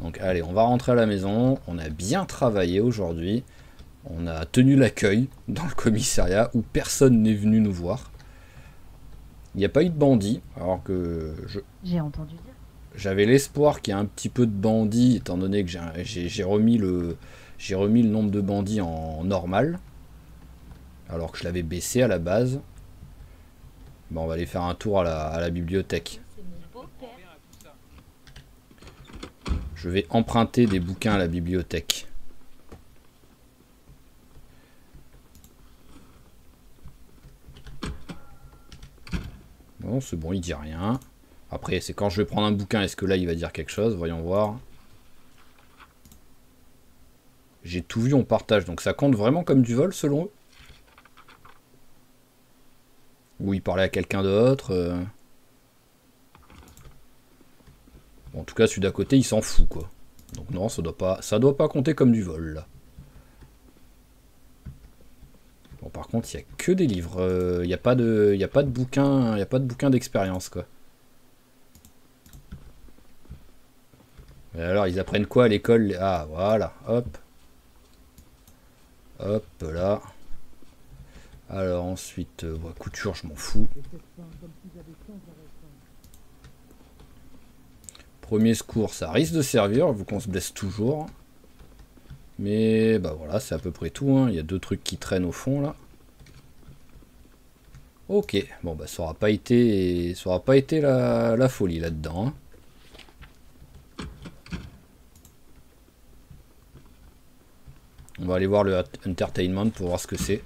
Donc allez, on va rentrer à la maison. On a bien travaillé aujourd'hui. On a tenu l'accueil dans le commissariat où personne n'est venu nous voir. Il n'y a pas eu de bandits, alors que j'ai entendu dire. J'avais l'espoir qu'il y ait un petit peu de bandits, étant donné que j'ai remis le nombre de bandits en normal, alors que je l'avais baissé à la base. Bon, on va aller faire un tour à la bibliothèque. Je vais emprunter des bouquins à la bibliothèque. Bon, c'est bon, il dit rien. Après, c'est quand je vais prendre un bouquin, est-ce que là, il va dire quelque chose? Voyons voir. J'ai tout vu, on partage. Donc ça compte vraiment comme du vol, selon eux? Ou il parlait à quelqu'un d'autre Bon, en tout cas, celui d'à côté, il s'en fout, quoi. Donc non, ça doit pas compter comme du vol, là. Bon, par contre, il n'y a que des livres. Il n'y a pas de bouquin d'expérience, quoi. Et alors, ils apprennent quoi à l'école? Ah, voilà, hop. Hop, là. Alors, ensuite, couture, je m'en fous. Premier secours, ça risque de servir, vu qu'on se blesse toujours. Mais, bah voilà, c'est à peu près tout. Hein. Il y a 2 trucs qui traînent au fond, là. Ok, bon, bah ça aura pas été la folie, là-dedans. Hein. On va aller voir le entertainment pour voir ce que c'est.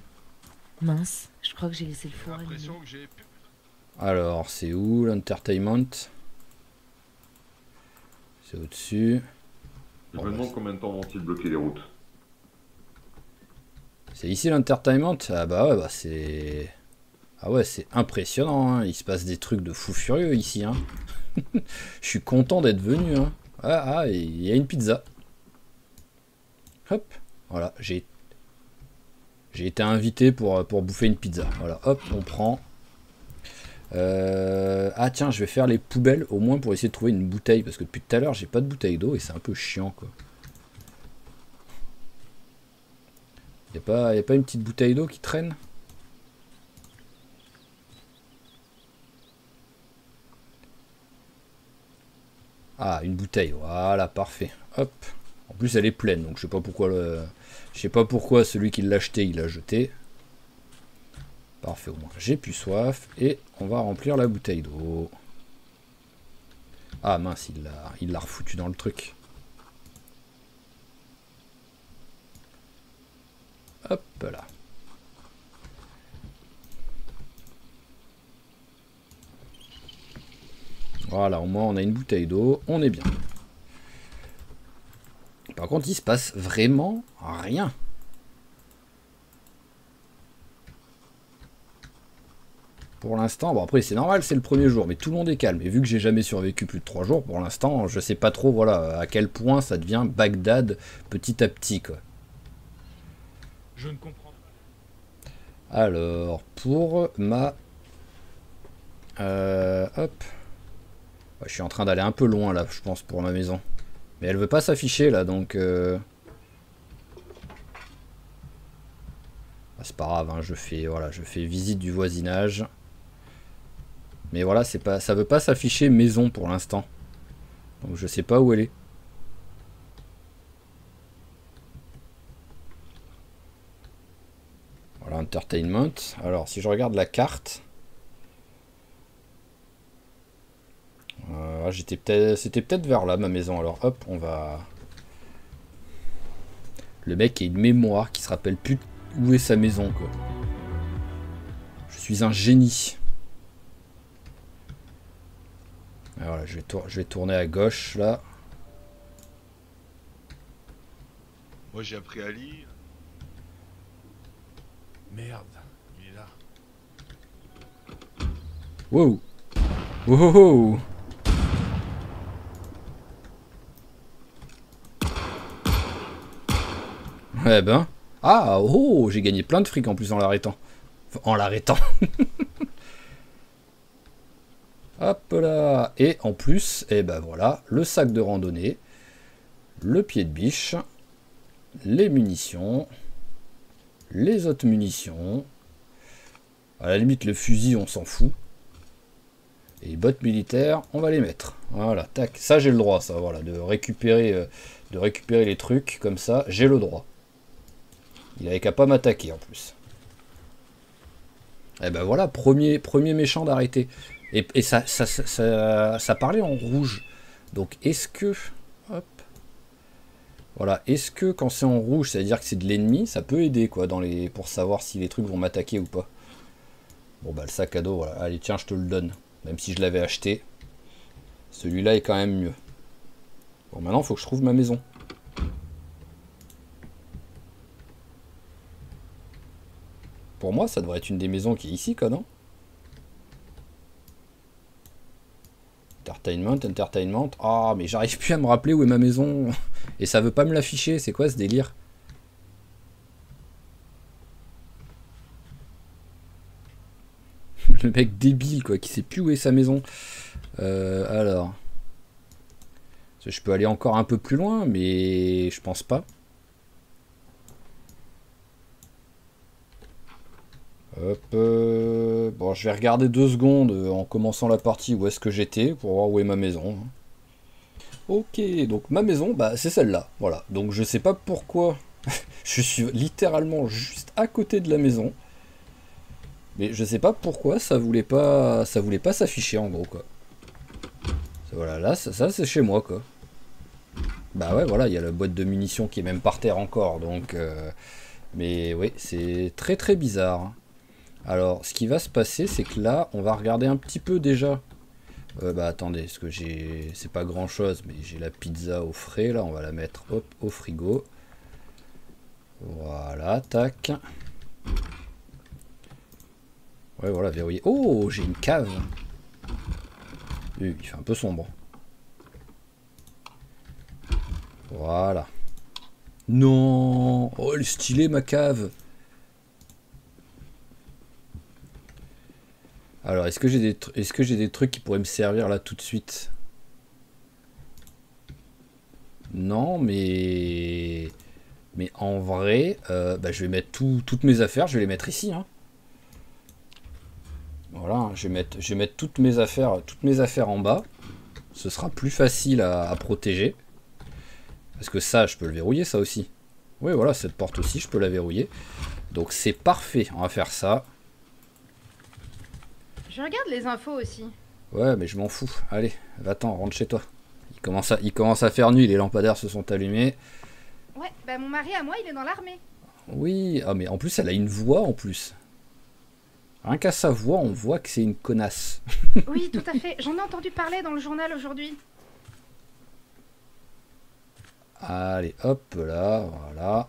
Mince, je crois que j'ai laissé le four allumé. Alors, c'est où l'entertainment? C'est au-dessus. Je me demande combien de temps vont-ils bloquer les routes. C'est ici l'entertainment? Ah bah ouais, bah c'est... Ah ouais, c'est impressionnant, hein. Il se passe des trucs de fou furieux ici. Hein. Je suis content d'être venu. Hein. Ah, il y a une pizza. Hop. Voilà, j'ai été invité pour bouffer une pizza. Voilà, hop, on prend. Ah tiens, je vais faire les poubelles au moins pour essayer de trouver une bouteille. Parce que depuis tout à l'heure, j'ai pas de bouteille d'eau et c'est un peu chiant, quoi. Y a pas une petite bouteille d'eau qui traîne? Ah, une bouteille, voilà, parfait. Hop. En plus, elle est pleine, donc je sais pas pourquoi celui qui l'a acheté, il l'a jeté. Parfait, au moins j'ai plus soif et on va remplir la bouteille d'eau. Ah mince, il l'a refoutu dans le truc. Hop là. Voilà, au moins on a une bouteille d'eau, on est bien. Par contre, il se passe vraiment rien. Pour l'instant, bon après c'est normal, c'est le premier jour, mais tout le monde est calme. Et vu que j'ai jamais survécu plus de 3 jours, pour l'instant, je sais pas trop voilà, à quel point ça devient Bagdad petit à petit, quoi. Je ne comprends pas. Alors, pour ma... hop. Ouais, je suis en train d'aller un peu loin là, je pense, pour ma maison. Mais elle veut pas s'afficher là, donc... Ah, c'est pas grave, hein, je fais visite du voisinage. Mais voilà, c'est pas, ça veut pas s'afficher maison pour l'instant. Donc je sais pas où elle est. Voilà, entertainment. Alors si je regarde la carte... c'était peut-être vers là ma maison. Alors hop, on va... Le mec a une mémoire qui se rappelle plus où est sa maison, quoi. Je suis un génie. Alors là, je vais tourner à gauche là. Moi j'ai appris à lire. Merde, il est là. Wow. Wow. Ouais ben. Ah, oh, j'ai gagné plein de fric en plus en l'arrêtant. En l'arrêtant. Hop là. Et en plus, et ben voilà, le sac de randonnée, le pied de biche, les munitions, les autres munitions. À la limite, le fusil, on s'en fout. Et les bottes militaires, on va les mettre. Voilà, tac. Ça, j'ai le droit, ça, voilà, de récupérer les trucs comme ça. J'ai le droit. Il avait qu'à pas m'attaquer en plus. Et ben voilà, premier méchant d'arrêter. Et ça parlait en rouge. Donc est-ce que... Hop. Voilà, est-ce que quand c'est en rouge, ça veut dire que c'est de l'ennemi? Ça peut aider quoi pour savoir si les trucs vont m'attaquer ou pas. Bon bah le sac à dos, voilà. Allez tiens, je te le donne. Même si je l'avais acheté. Celui-là est quand même mieux. Bon maintenant, il faut que je trouve ma maison. Pour moi, ça devrait être une des maisons qui est ici, quoi, non? Entertainment. Ah, mais j'arrive plus à me rappeler où est ma maison. Et ça veut pas me l'afficher. C'est quoi ce délire? Le mec débile, quoi, qui sait plus où est sa maison. Alors. Je peux aller encore un peu plus loin, mais je pense pas. Hop, bon, je vais regarder 2 secondes en commençant la partie où est-ce que j'étais pour voir où est ma maison. Ok, donc ma maison, bah c'est celle-là, voilà. Donc je sais pas pourquoi je suis littéralement juste à côté de la maison, mais je sais pas pourquoi ça voulait pas s'afficher en gros quoi. Voilà, là ça c'est chez moi quoi. Bah ouais, voilà, il y a la boîte de munitions qui est même par terre encore, donc mais oui, c'est très très bizarre. Alors, ce qui va se passer, c'est que là, on va regarder un petit peu déjà. Bah attendez, parce que c'est pas grand chose, mais j'ai la pizza au frais, là, on va la mettre hop, au frigo. Voilà, tac. Ouais, voilà, verrouillé. Oh, j'ai une cave. Il fait un peu sombre. Voilà. Non. Oh, elle est stylée, ma cave. Alors, est-ce que j'ai des trucs qui pourraient me servir là tout de suite? Non, mais en vrai, bah, je vais mettre toutes mes affaires, je vais les mettre ici. Hein. Voilà, je vais mettre toutes mes affaires en bas. Ce sera plus facile à protéger. Parce que ça, je peux le verrouiller, ça aussi. Oui, voilà, cette porte aussi, je peux la verrouiller. Donc c'est parfait, on va faire ça. Je regarde les infos aussi. Ouais, mais je m'en fous. Allez, va-t'en, rentre chez toi. Il commence à faire nuit, les lampadaires se sont allumés. Ouais, bah mon mari à moi, il est dans l'armée. Oui, ah mais en plus, elle a une voix en plus. Rien qu'à sa voix, on voit que c'est une connasse. Oui, tout à fait. J'en ai entendu parler dans le journal aujourd'hui. Allez, hop là, voilà.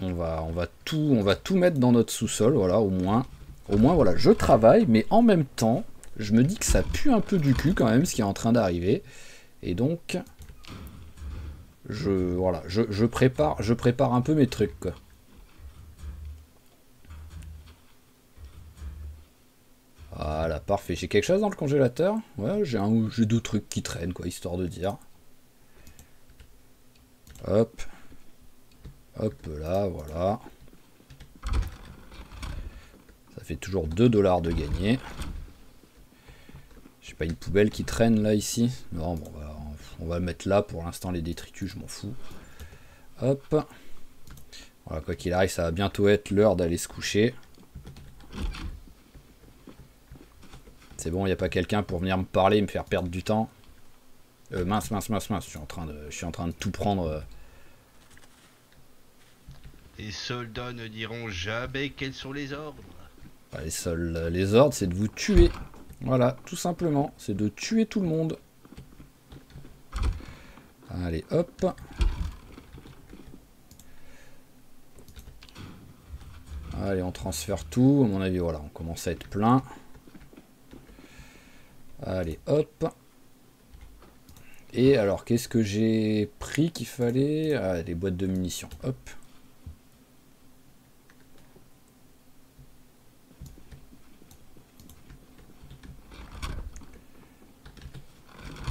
On va tout mettre dans notre sous-sol, voilà, au moins, voilà, je travaille, mais en même temps, je me dis que ça pue un peu du cul quand même, ce qui est en train d'arriver. Et donc, je prépare un peu mes trucs, quoi. Voilà, parfait. J'ai quelque chose dans le congélateur? Ouais, j'ai 2 trucs qui traînent, quoi, histoire de dire. Hop. Hop là, voilà. Ça fait toujours 2 $ de gagné. J'ai pas une poubelle qui traîne là, ici? Non, bon, on va le mettre là pour l'instant, les détritus, je m'en fous. Hop. Voilà, quoi qu'il arrive, ça va bientôt être l'heure d'aller se coucher. C'est bon, il n'y a pas quelqu'un pour venir me parler et me faire perdre du temps. Mince, je suis en train de tout prendre. Les soldats ne diront jamais quels sont les ordres. Les ordres, c'est de vous tuer. Voilà, tout simplement. C'est de tuer tout le monde. Allez, hop. Allez, on transfère tout. À mon avis, voilà, on commence à être plein. Allez, hop. Et alors, qu'est-ce que j'ai pris qu'il fallait? Ah, des boîtes de munitions. Hop.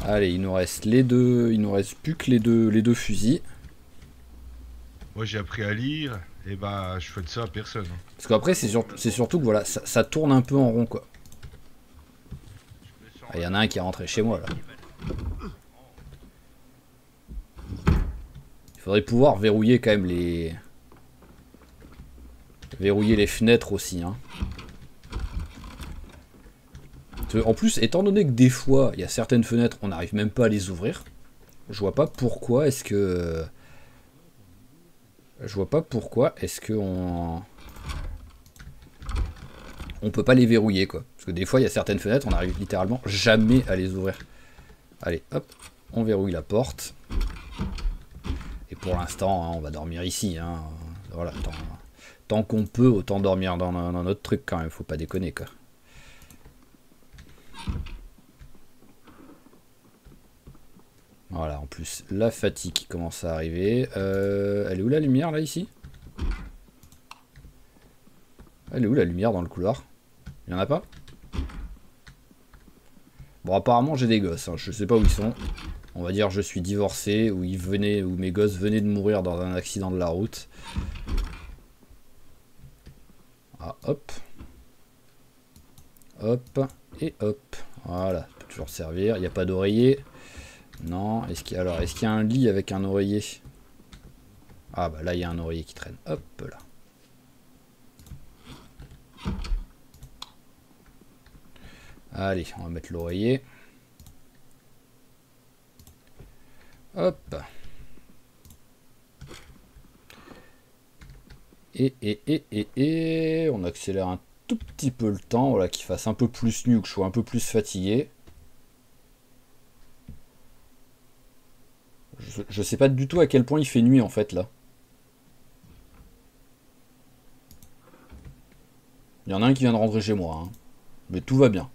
Allez, il nous reste les deux. Il nous reste plus que les deux fusils. Moi, j'ai appris à lire. Et bah, je fais de ça à personne. Parce qu'après, c'est surtout que voilà, ça tourne un peu en rond, quoi. Il y en a un qui est rentré chez moi, là. Il faudrait pouvoir verrouiller quand même les... Verrouiller les fenêtres aussi, hein. En plus, étant donné que des fois, il y a certaines fenêtres, on n'arrive même pas à les ouvrir. Je vois pas pourquoi est-ce que... on peut pas les verrouiller, quoi. Parce que des fois, il y a certaines fenêtres, on n'arrive littéralement jamais à les ouvrir. Allez, hop, on verrouille la porte. Et pour l'instant, hein, on va dormir ici. Hein. Voilà, tant qu'on peut, autant dormir dans notre truc quand même, faut pas déconner, quoi. Voilà, en plus, la fatigue qui commence à arriver. Elle est où la lumière, là, ici? Elle est où la lumière dans le couloir? Il y en a pas? Bon, apparemment, j'ai des gosses. Hein. Je sais pas où ils sont. On va dire je suis divorcé, ou mes gosses venaient de mourir dans un accident de la route. Ah, hop. Hop. Et hop. Voilà, ça peut toujours servir. Il n'y a pas d'oreiller. Non. Est-ce qu'il y a un lit avec un oreiller? Ah bah là il y a un oreiller qui traîne. Hop là. Allez, on va mettre l'oreiller. Hop. Et on accélère un tout petit peu le temps, voilà, qu'il fasse un peu plus nu, que je sois un peu plus fatigué. Je sais pas du tout à quel point il fait nuit en fait là. Il y en a un qui vient de rentrer chez moi, hein. Mais tout va bien.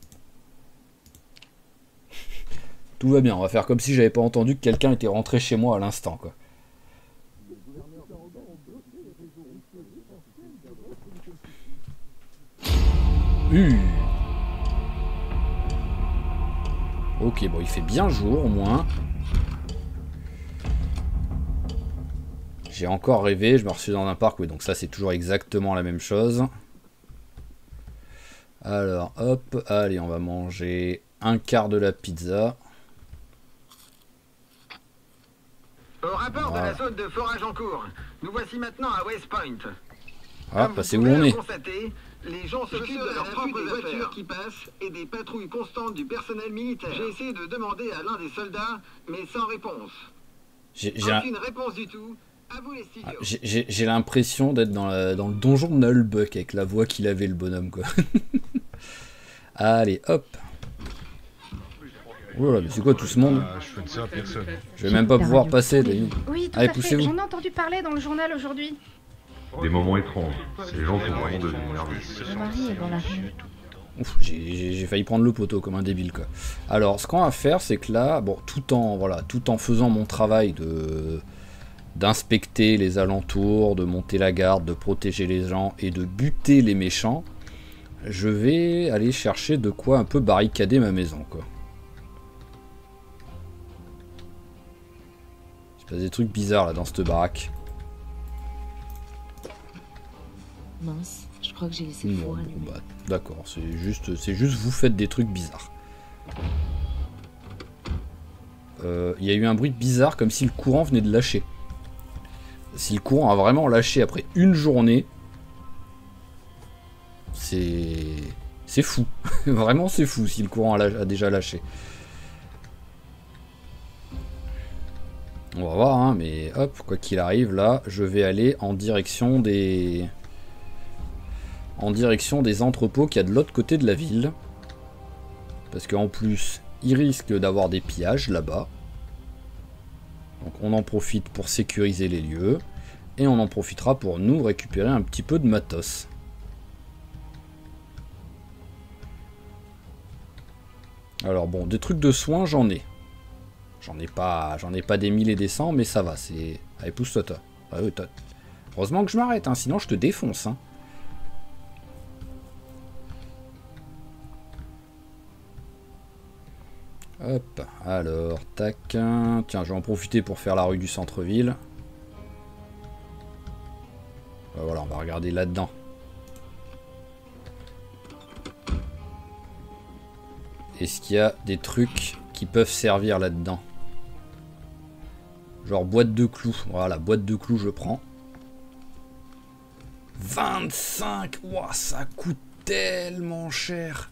Tout va bien, on va faire comme si j'avais pas entendu que quelqu'un était rentré chez moi à l'instant, quoi. Ok, bon, il fait bien jour au moins. J'ai encore rêvé, je me suis dans un parc, oui, donc ça c'est toujours exactement la même chose. Alors, hop, allez, on va manger un quart de la pizza. Au rapport de la zone de forage en cours, nous voici maintenant à West Point. Ah, bah c'est où on est. Les gens s'occupent de leurs propres voitures qui passent et des patrouilles constantes du personnel militaire. J'ai essayé de demander à l'un des soldats, mais sans réponse. Aucune réponse du tout. J'ai l'impression d'être dans le donjon de Nullbuck avec la voix qu'il avait le bonhomme quoi. Allez hop. Voilà, mais c'est quoi tout ce monde? Je fais de ça à personne. Je vais même pas pouvoir passer. Oui, tout Allez, à fait. poussez-vous. J'en ai entendu parler dans le journal aujourd'hui. Des moments étranges. Ces gens sont vraiment devenus nerveux. Le mari est dans la rue. Ouf, j'ai failli prendre le poteau comme un débile quoi. Alors ce qu'on va faire c'est que là, bon, tout en faisant mon travail d'inspecter les alentours, de monter la garde, de protéger les gens et de buter les méchants, je vais aller chercher de quoi un peu barricader ma maison quoi. Il se passe des trucs bizarres là dans cette baraque. Mince, je crois que j'ai laissé le four allumé. Bah, d'accord, c'est juste vous faites des trucs bizarres. Il y a eu un bruit bizarre comme si le courant venait de lâcher. Si le courant a vraiment lâché après une journée, c'est fou. Vraiment c'est fou si le courant a déjà lâché. On va voir, hein, mais hop, quoi qu'il arrive, là, je vais aller en direction des entrepôts qu'il y a de l'autre côté de la ville. Parce qu'en plus, il risque d'avoir des pillages là-bas. Donc on en profite pour sécuriser les lieux. Et on en profitera pour nous récupérer un petit peu de matos. Alors bon, des trucs de soins, j'en ai. J'en ai pas des 1000 et des 100, mais ça va, c'est... Allez, pousse-toi, toi. Ah, oui, toi. Heureusement que je m'arrête, hein, sinon je te défonce, hein. Hop, alors, tac. Tiens, je vais en profiter pour faire la rue du centre-ville. Voilà, on va regarder là-dedans. Est-ce qu'il y a des trucs qui peuvent servir là-dedans? Genre boîte de clous. Voilà, boîte de clous, je prends. 25! Ouah, ça coûte tellement cher!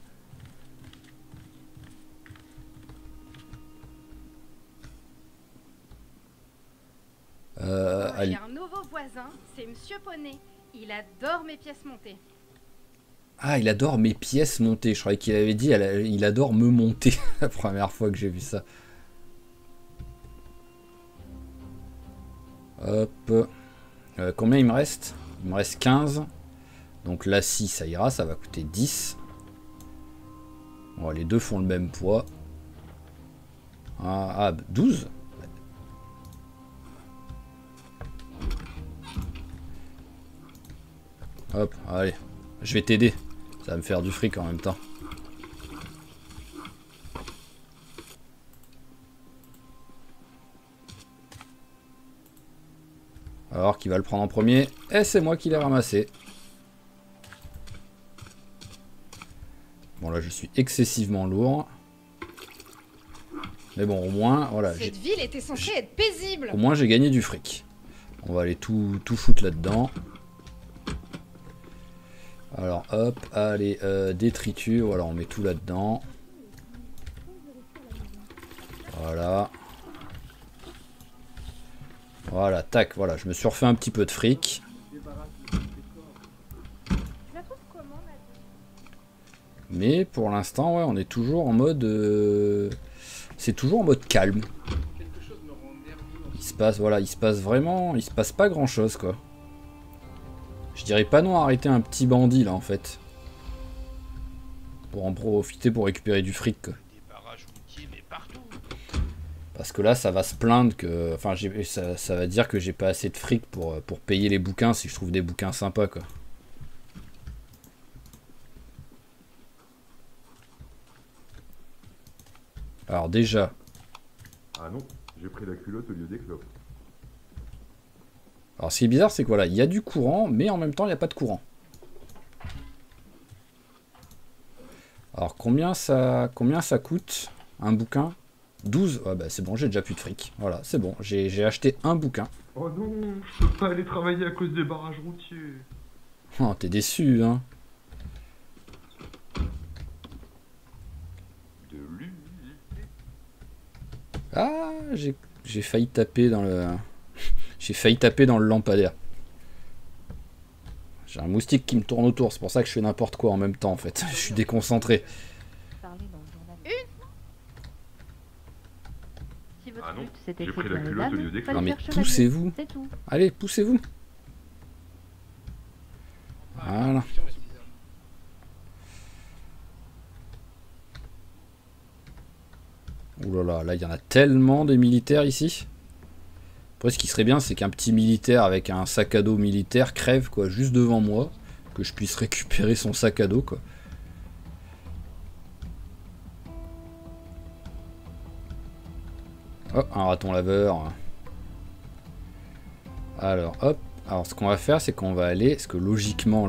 J'ai un nouveau voisin, c'est Monsieur Poney. Il adore mes pièces montées. Ah, il adore mes pièces montées. Je croyais qu'il avait dit il adore me monter. La première fois que j'ai vu ça. Hop. Combien il me reste? Il me reste 15. Donc là, si ça ira, ça va coûter 10. Bon, les deux font le même poids. Ah 12. Hop, allez. Je vais t'aider. Ça va me faire du fric en même temps. Alors, qui va le prendre en premier? Et c'est moi qui l'ai ramassé. Bon, là, je suis excessivement lourd. Mais bon, au moins, voilà. Cette ville était censée être paisible. Au moins, j'ai gagné du fric. On va aller tout foutre là-dedans. Alors hop, allez, détriture, voilà, on met tout là-dedans. Voilà. Voilà, tac, voilà, je me suis refait un petit peu de fric. Mais pour l'instant, ouais, on est toujours en mode... c'est toujours en mode calme. Il se passe, voilà, il se passe vraiment... Il se passe pas grand-chose, quoi. Je dirais pas non arrêter un petit bandit là en fait. Pour en profiter pour récupérer du fric quoi. Parce que là ça va se plaindre que... Enfin ça va dire que j'ai pas assez de fric pour payer les bouquins si je trouve des bouquins sympas quoi. Alors déjà... Ah non, j'ai pris la culotte au lieu des clopes. Alors ce qui est bizarre c'est que voilà, il y a du courant, mais en même temps il n'y a pas de courant. Alors combien ça coûte un bouquin? 12? Ouais bah c'est bon, j'ai déjà plus de fric. Voilà, c'est bon, j'ai acheté un bouquin. Oh non, je peux pas aller travailler à cause des barrages routiers. Oh, t'es déçu, hein. Ah, j'ai failli taper dans le... J'ai failli taper dans le lampadaire. J'ai un moustique qui me tourne autour, c'est pour ça que je fais n'importe quoi en même temps en fait. Je suis déconcentré. Ah non, j'ai pris la culotte au lieu des Non mais poussez-vous. Allez, poussez-vous. Voilà. Ouh là là, là il y en a tellement des militaires ici. Après ce qui serait bien c'est qu'un petit militaire avec un sac à dos militaire crève quoi juste devant moi. Que je puisse récupérer son sac à dos quoi. Oh, un raton laveur. Alors hop. Alors ce qu'on va faire c'est qu'on va aller, parce que logiquement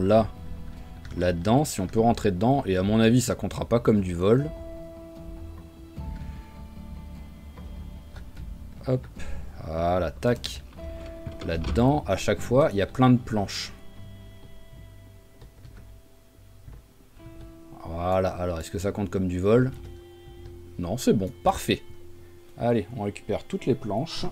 là-dedans, si on peut rentrer dedans, et à mon avis ça comptera pas comme du vol. Hop, voilà, tac. Là-dedans, à chaque fois, il y a plein de planches. Voilà, alors est-ce que ça compte comme du vol? Non, c'est bon, parfait. Allez, on récupère toutes les planches.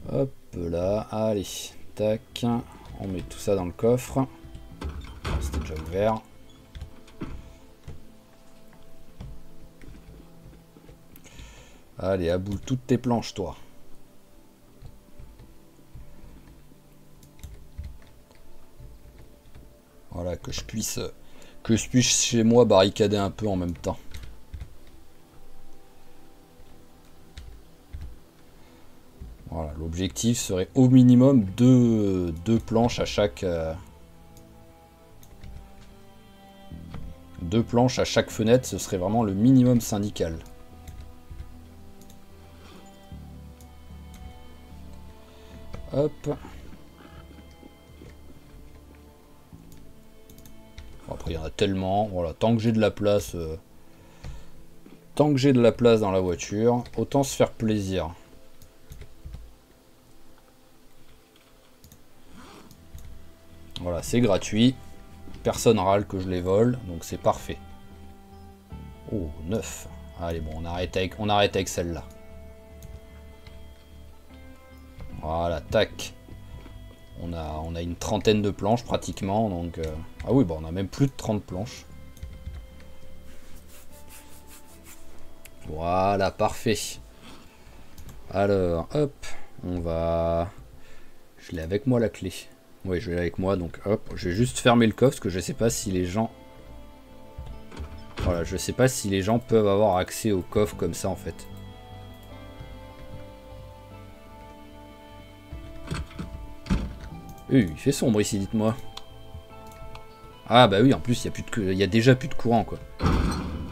Hop là, allez, tac. On met tout ça dans le coffre. C'était déjà ouvert. Allez, aboule toutes tes planches, toi. Voilà, que je puisse chez moi barricader un peu en même temps. Voilà, l'objectif serait au minimum deux planches à chaque... deux planches à chaque fenêtre, ce serait vraiment le minimum syndical. Hop. Après il y en a tellement, voilà, tant que j'ai de la place, dans la voiture, autant se faire plaisir. Voilà, c'est gratuit. Personne râle que je les vole, donc c'est parfait. Oh, 9. Allez, bon, on arrête avec celle-là. Voilà, tac. On a une trentaine de planches pratiquement, donc... Ah oui, bon, on a même plus de 30 planches. Voilà, parfait. Alors, hop, on va... Je l'ai avec moi la clé. Oui, je l'ai avec moi, donc hop, je vais juste fermer le coffre, parce que je sais pas si les gens... Voilà, je sais pas si les gens peuvent avoir accès au coffre comme ça, en fait. Il fait sombre ici, dites-moi. Ah bah oui, en plus, il y a déjà plus de courant, quoi.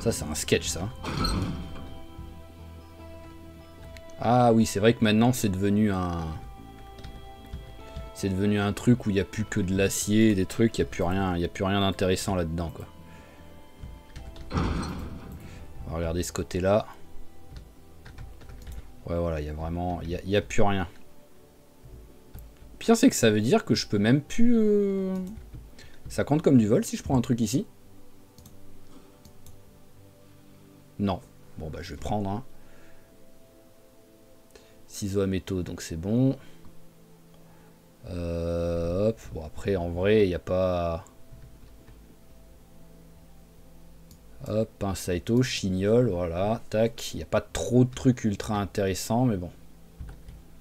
Ça, c'est un sketch, ça. Ah oui, c'est vrai que maintenant, c'est devenu un... C'est devenu un truc où il n'y a plus que de l'acier, des trucs, il n'y a plus rien d'intéressant là-dedans, quoi. On va regarder ce côté-là. Ouais, voilà, il y a vraiment... Il n'y a plus rien. Le pire, c'est que ça veut dire que je peux même plus... Ça compte comme du vol si je prends un truc ici? Non. Bon, bah, je vais prendre un. Ciseaux à métaux, donc c'est bon. Hop. Bon, après, en vrai, il n'y a pas... Hop, un saito, chignol, voilà, tac. Il n'y a pas trop de trucs ultra intéressants, mais bon.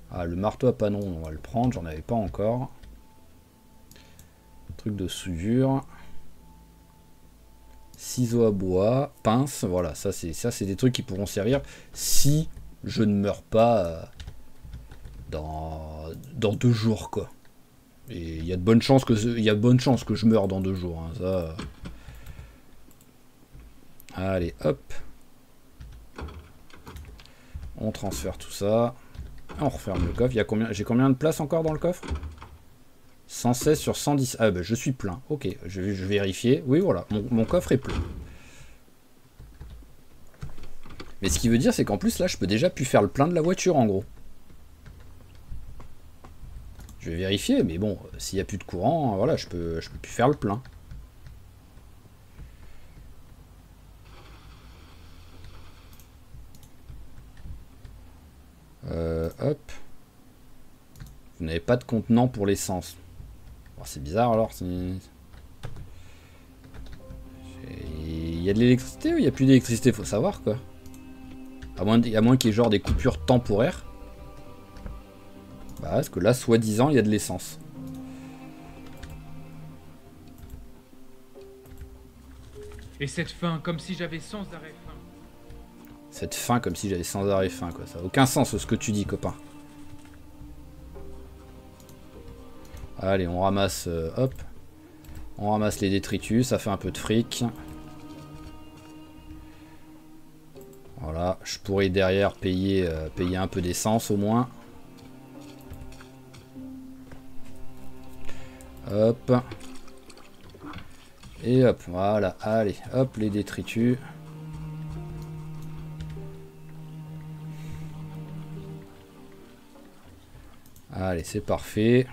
Ah, le marteau à panon, on va le prendre, j'en avais pas encore. Truc de soudure. Ciseaux à bois, pince, voilà, ça c'est des trucs qui pourront servir si je ne meurs pas dans 2 jours, quoi. Et il y a de bonnes chances que je meure dans 2 jours, hein, ça. Allez, hop. On transfère tout ça. On referme le coffre. J'ai combien de place encore dans le coffre? 116 sur 110. Ah bah je suis plein. Ok, je vais vérifier. Oui, voilà, mon coffre est plein. Mais ce qui veut dire, c'est qu'en plus, là, je peux déjà plus faire le plein de la voiture, en gros. Je vais vérifier, mais bon, s'il n'y a plus de courant, voilà, je peux plus faire le plein. Vous n'avez pas de contenant pour l'essence. Oh, c'est bizarre alors. Il y a de l'électricité ou il n'y a plus d'électricité? Faut savoir quoi. À moins qu'il y ait genre des coupures temporaires. Bah, parce que là, soi-disant, il y a de l'essence. Et cette faim, comme si j'avais sans arrêt faim. Cette faim, comme si j'avais sans arrêt faim, quoi. Ça n'a aucun sens ce que tu dis, copain. Allez, on ramasse, hop. On ramasse les détritus, ça fait un peu de fric. Voilà, je pourrais derrière payer un peu d'essence au moins. Hop. Et hop, voilà, allez, hop, les détritus. Allez, c'est parfait.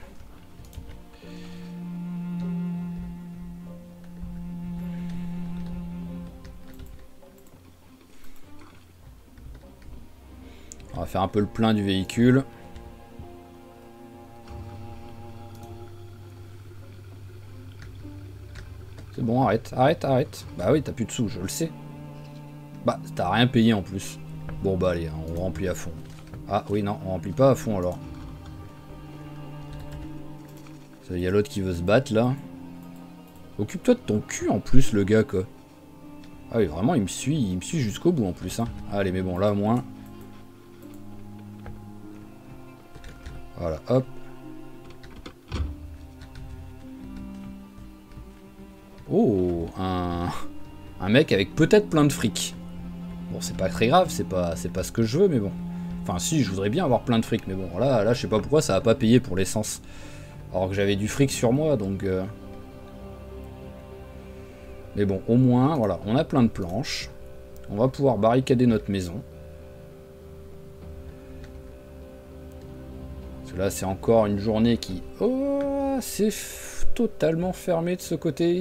On va faire un peu le plein du véhicule. C'est bon, arrête, arrête, arrête. Bah oui, t'as plus de sous, je le sais. Bah, t'as rien payé en plus. Bon bah allez, on remplit à fond. Ah oui, non, on remplit pas à fond alors. Il y a l'autre qui veut se battre là. Occupe-toi de ton cul en plus, le gars quoi. Ah oui, vraiment, il me suit jusqu'au bout en plus. Hein. Allez, mais bon, là au moins. Voilà, hop. Oh, un mec avec peut-être plein de fric. Bon, c'est pas très grave, c'est pas ce que je veux, mais bon. Enfin, si, je voudrais bien avoir plein de fric, mais bon, là, je sais pas pourquoi ça va pas payer pour l'essence. Alors que j'avais du fric sur moi, donc... Mais bon, au moins, voilà, on a plein de planches. On va pouvoir barricader notre maison. Parce que là, c'est encore une journée qui... Oh, c'est totalement fermé de ce côté.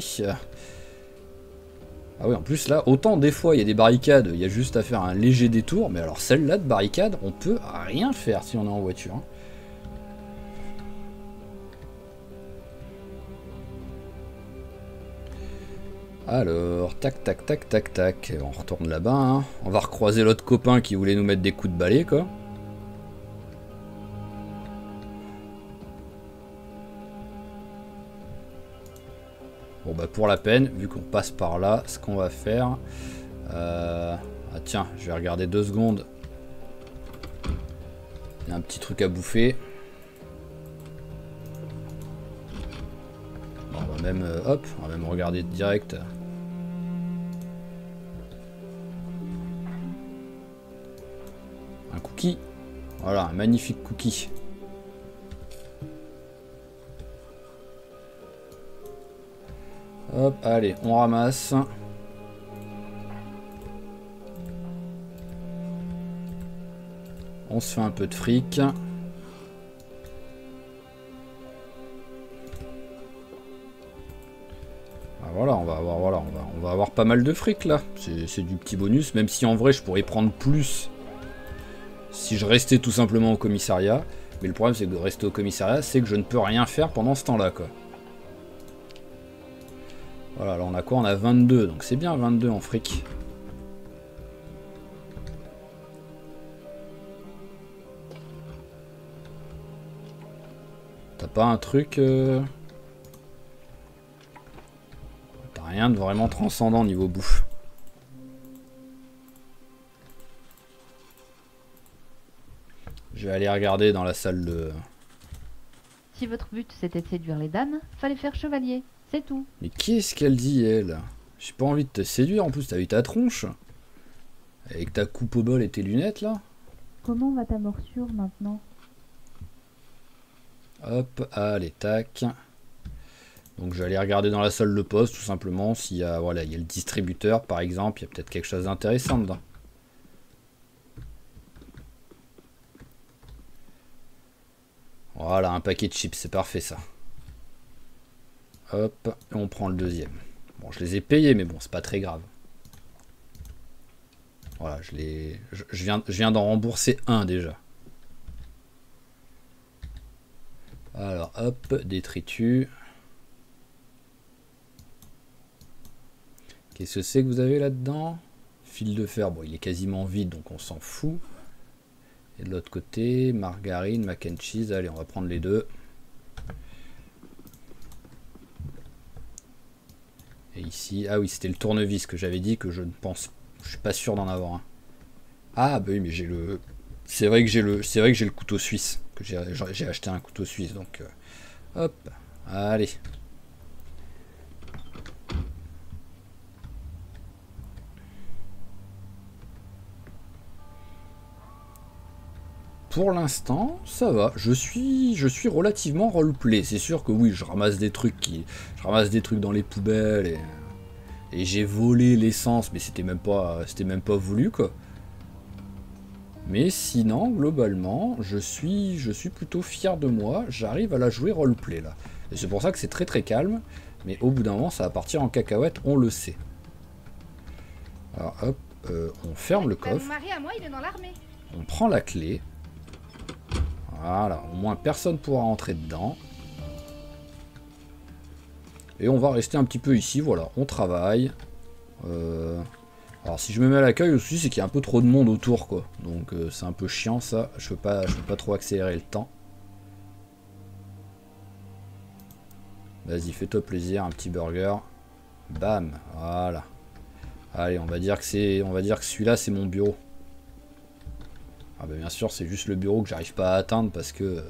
Ah oui, en plus, là, autant des fois, il y a des barricades, il y a juste à faire un léger détour. Mais alors, celle-là de barricade, on peut rien faire si on est en voiture. Hein. Alors, tac, tac, tac, tac, tac. On retourne là-bas. Hein. On va recroiser l'autre copain qui voulait nous mettre des coups de balai, quoi. Bon, bah, pour la peine, vu qu'on passe par là, ce qu'on va faire... Ah, tiens, je vais regarder 2 secondes. Il y a un petit truc à bouffer. Bon, on va même... hop, on va même regarder direct... Un cookie. Voilà, un magnifique cookie. Hop, allez, on ramasse. On se fait un peu de fric. Voilà, on va avoir pas mal de fric là. C'est du petit bonus, même si en vrai je pourrais prendre plus si je restais tout simplement au commissariat. Mais le problème c'est que de rester au commissariat, c'est que je ne peux rien faire pendant ce temps-là quoi. Voilà, là on a quoi? On a 22, donc c'est bien 22 en fric. T'as pas un truc... T'as rien de vraiment transcendant niveau bouffe. Je vais aller regarder dans la salle de... Si votre but c'était de séduire les dames, fallait faire chevalier, c'est tout. Mais qu'est-ce qu'elle dit elle? J'ai pas envie de te séduire en plus, t'as vu ta tronche? Avec ta coupe au bol et tes lunettes là? Comment va ta morsure maintenant? Hop, allez, tac. Donc je vais aller regarder dans la salle de poste tout simplement s'il y a, voilà, il y a le distributeur par exemple, il y a peut-être quelque chose d'intéressant dedans. Voilà, un paquet de chips, c'est parfait ça. Hop, et on prend le deuxième. Bon, je les ai payés, mais bon, c'est pas très grave. Voilà, je viens d'en rembourser un déjà. Alors, hop, détritus. Qu'est-ce que c'est que vous avez là-dedans? Fil de fer, bon, il est quasiment vide, donc on s'en fout. Et de l'autre côté, margarine, mac and cheese. Allez, on va prendre les deux. Et ici, ah oui, c'était le tournevis que j'avais dit que je ne pense, je suis pas sûr d'en avoir un. Ah bah oui, mais j'ai le, c'est vrai que j'ai le couteau suisse que j'ai acheté un couteau suisse, donc hop, allez. Pour l'instant, ça va. Je suis relativement roleplay. C'est sûr que oui, je ramasse des trucs dans les poubelles et j'ai volé l'essence, mais c'était même pas voulu quoi. Mais sinon, globalement, je suis plutôt fier de moi. J'arrive à la jouer roleplay là. Et c'est pour ça que c'est très très calme. Mais au bout d'un moment, ça va partir en cacahuète, on le sait. Alors hop, on ferme le coffre. Mon mari à moi, il est dans l'armée. On prend la clé. Voilà, au moins personne pourra entrer dedans. Et on va rester un petit peu ici, voilà, on travaille. Alors si je me mets à l'accueil, le souci c'est qu'il y a un peu trop de monde autour quoi. Donc c'est un peu chiant ça, je peux pas trop accélérer le temps. Vas-y, fais-toi plaisir, un petit burger. Bam, voilà. Allez, on va dire que celui-là c'est mon bureau. Ah bah bien sûr, c'est juste le bureau que j'arrive pas à atteindre parce que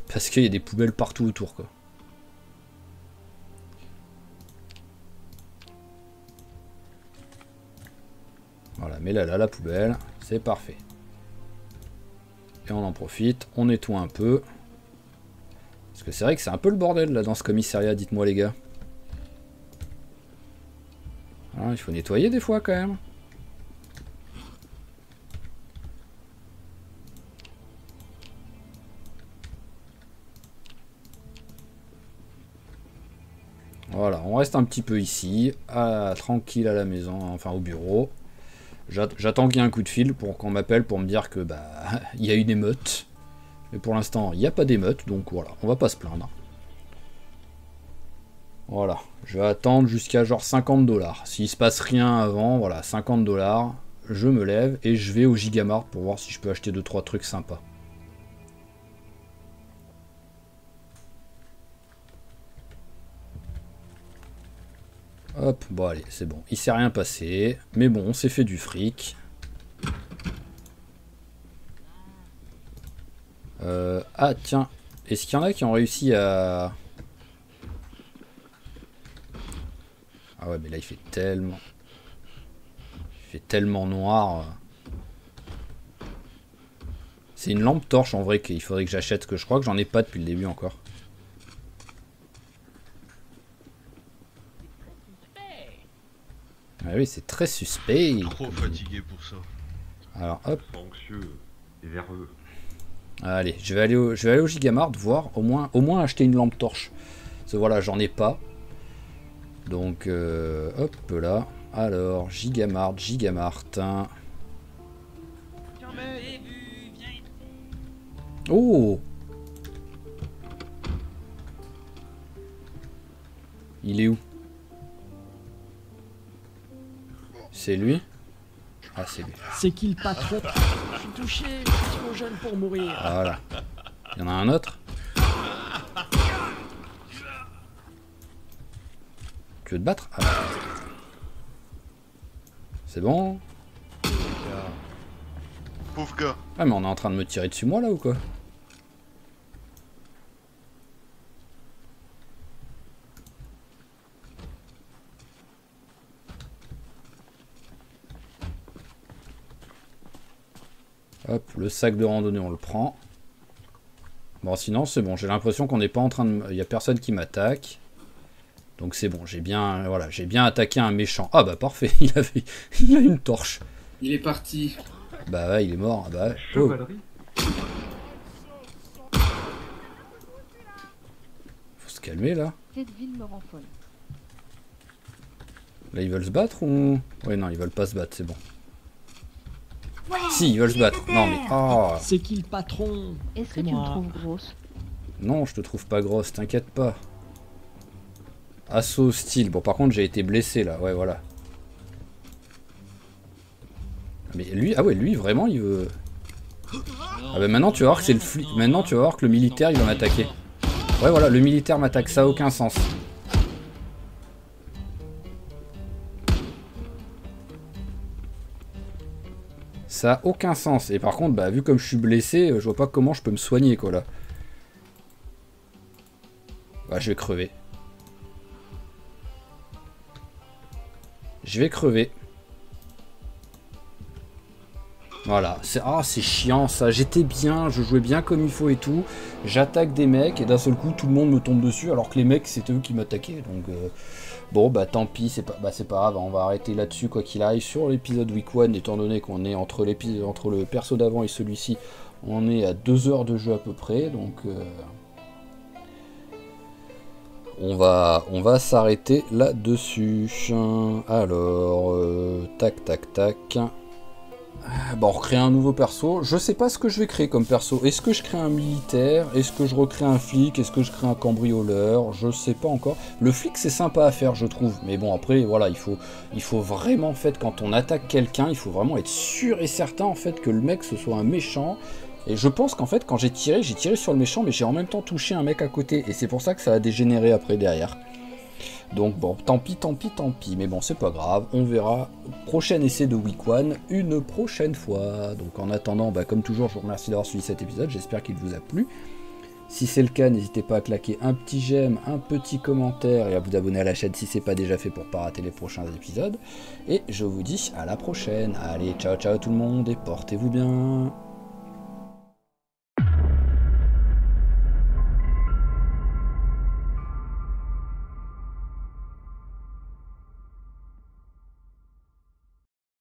parce qu'il y a des poubelles partout autour quoi. Voilà, mets-la là la poubelle, c'est parfait. Et on en profite, on nettoie un peu. Parce que c'est vrai que c'est un peu le bordel là dans ce commissariat, dites-moi les gars. Alors, il faut nettoyer des fois quand même. Voilà, on reste un petit peu ici, tranquille à la maison, enfin au bureau. J'attends qu'il y ait un coup de fil pour qu'on m'appelle pour me dire que bah il y a une émeute. Mais pour l'instant, il n'y a pas d'émeute, donc voilà, on va pas se plaindre. Voilà, je vais attendre jusqu'à genre 50 $. S'il se passe rien avant, voilà, 50 $, je me lève et je vais au Gigamart pour voir si je peux acheter 2-3 trucs sympas. Hop, bon allez, c'est bon. Il s'est rien passé. Mais bon, on s'est fait du fric. Ah tiens, est-ce qu'il y en a qui ont réussi à... Ah ouais, mais là il fait tellement... Il fait tellement noir. C'est une lampe torche en vrai qu'il faudrait que j'achète, parce que je crois que j'en ai pas depuis le début encore. Ah oui, c'est très suspect. Trop fatigué pour ça. Alors hop. Anxieux et verreux. Allez, je vais aller au Gigamart voir, au moins acheter une lampe torche. Parce que voilà, j'en ai pas. Donc hop là. Alors, Gigamart. Oh! Il est où? C'est lui? Ah, c'est lui. C'est qui le patron? Je suis touché, je suis trop jeune pour mourir. Voilà. Il y en a un autre? Tu veux te battre? Ah. C'est bon? Pauvre gars. Ah, mais on est en train de me tirer dessus moi là ou quoi? Hop, le sac de randonnée, on le prend. Bon, sinon, c'est bon. J'ai l'impression qu'on n'est pas en train de... Il n'y a personne qui m'attaque. Donc c'est bon, j'ai bien... Voilà, j'ai bien attaqué un méchant. Ah bah parfait, il a une torche. Il est parti. Bah ouais, il est mort. Bah, oh. Faut se calmer, là. Cette ville me rend folle. Là, ils veulent se battre ou... Ouais, non, ils veulent pas se battre, c'est bon. Si, ils veulent se battre. Non mais... Oh. C'est qui le patron? Est-ce que tu me trouves grosse? Non, je te trouve pas grosse, t'inquiète pas. Assaut hostile. Bon, par contre, j'ai été blessé, là. Ouais, voilà. Mais lui, ah ouais, lui, vraiment, il veut... Ah bah maintenant, tu vas voir que c'est le flic. Maintenant, tu vas voir que le militaire, il va m'attaquer. Ouais, voilà, le militaire m'attaque. Ça a aucun sens. Ça a aucun sens. Et par contre, bah, vu comme je suis blessé, je vois pas comment je peux me soigner, quoi, là. Bah, je vais crever. Je vais crever. Voilà. C'est chiant, ça. J'étais bien, je jouais bien comme il faut et tout. J'attaque des mecs, et d'un seul coup, tout le monde me tombe dessus, alors que les mecs, c'était eux qui m'attaquaient. Donc, bon, bah, tant pis, c'est pas grave. On va arrêter là-dessus, quoi qu'il arrive. Sur l'épisode Week 1, étant donné qu'on est entre le perso d'avant et celui-ci, on est à 2 heures de jeu à peu près. Donc... On va s'arrêter là-dessus. Alors, tac, tac, tac. Bon, on recrée un nouveau perso. Je sais pas ce que je vais créer comme perso. Est-ce que je crée un militaire? Est-ce que je recrée un flic? Est-ce que je crée un cambrioleur? Je sais pas encore. Le flic, c'est sympa à faire, je trouve. Mais bon, après, voilà, il faut vraiment, en fait, quand on attaque quelqu'un, il faut vraiment être sûr et certain, en fait, que le mec, ce soit un méchant. Et je pense qu'en fait, quand j'ai tiré sur le méchant, mais j'ai en même temps touché un mec à côté. Et c'est pour ça que ça a dégénéré après, derrière. Donc bon, tant pis. Mais bon, c'est pas grave. On verra. Prochain essai de Week 1, une prochaine fois. Donc en attendant, bah, comme toujours, je vous remercie d'avoir suivi cet épisode. J'espère qu'il vous a plu. Si c'est le cas, n'hésitez pas à claquer un petit j'aime, un petit commentaire et à vous abonner à la chaîne si c'est pas déjà fait pour pas rater les prochains épisodes. Et je vous dis à la prochaine. Allez, ciao tout le monde et portez-vous bien.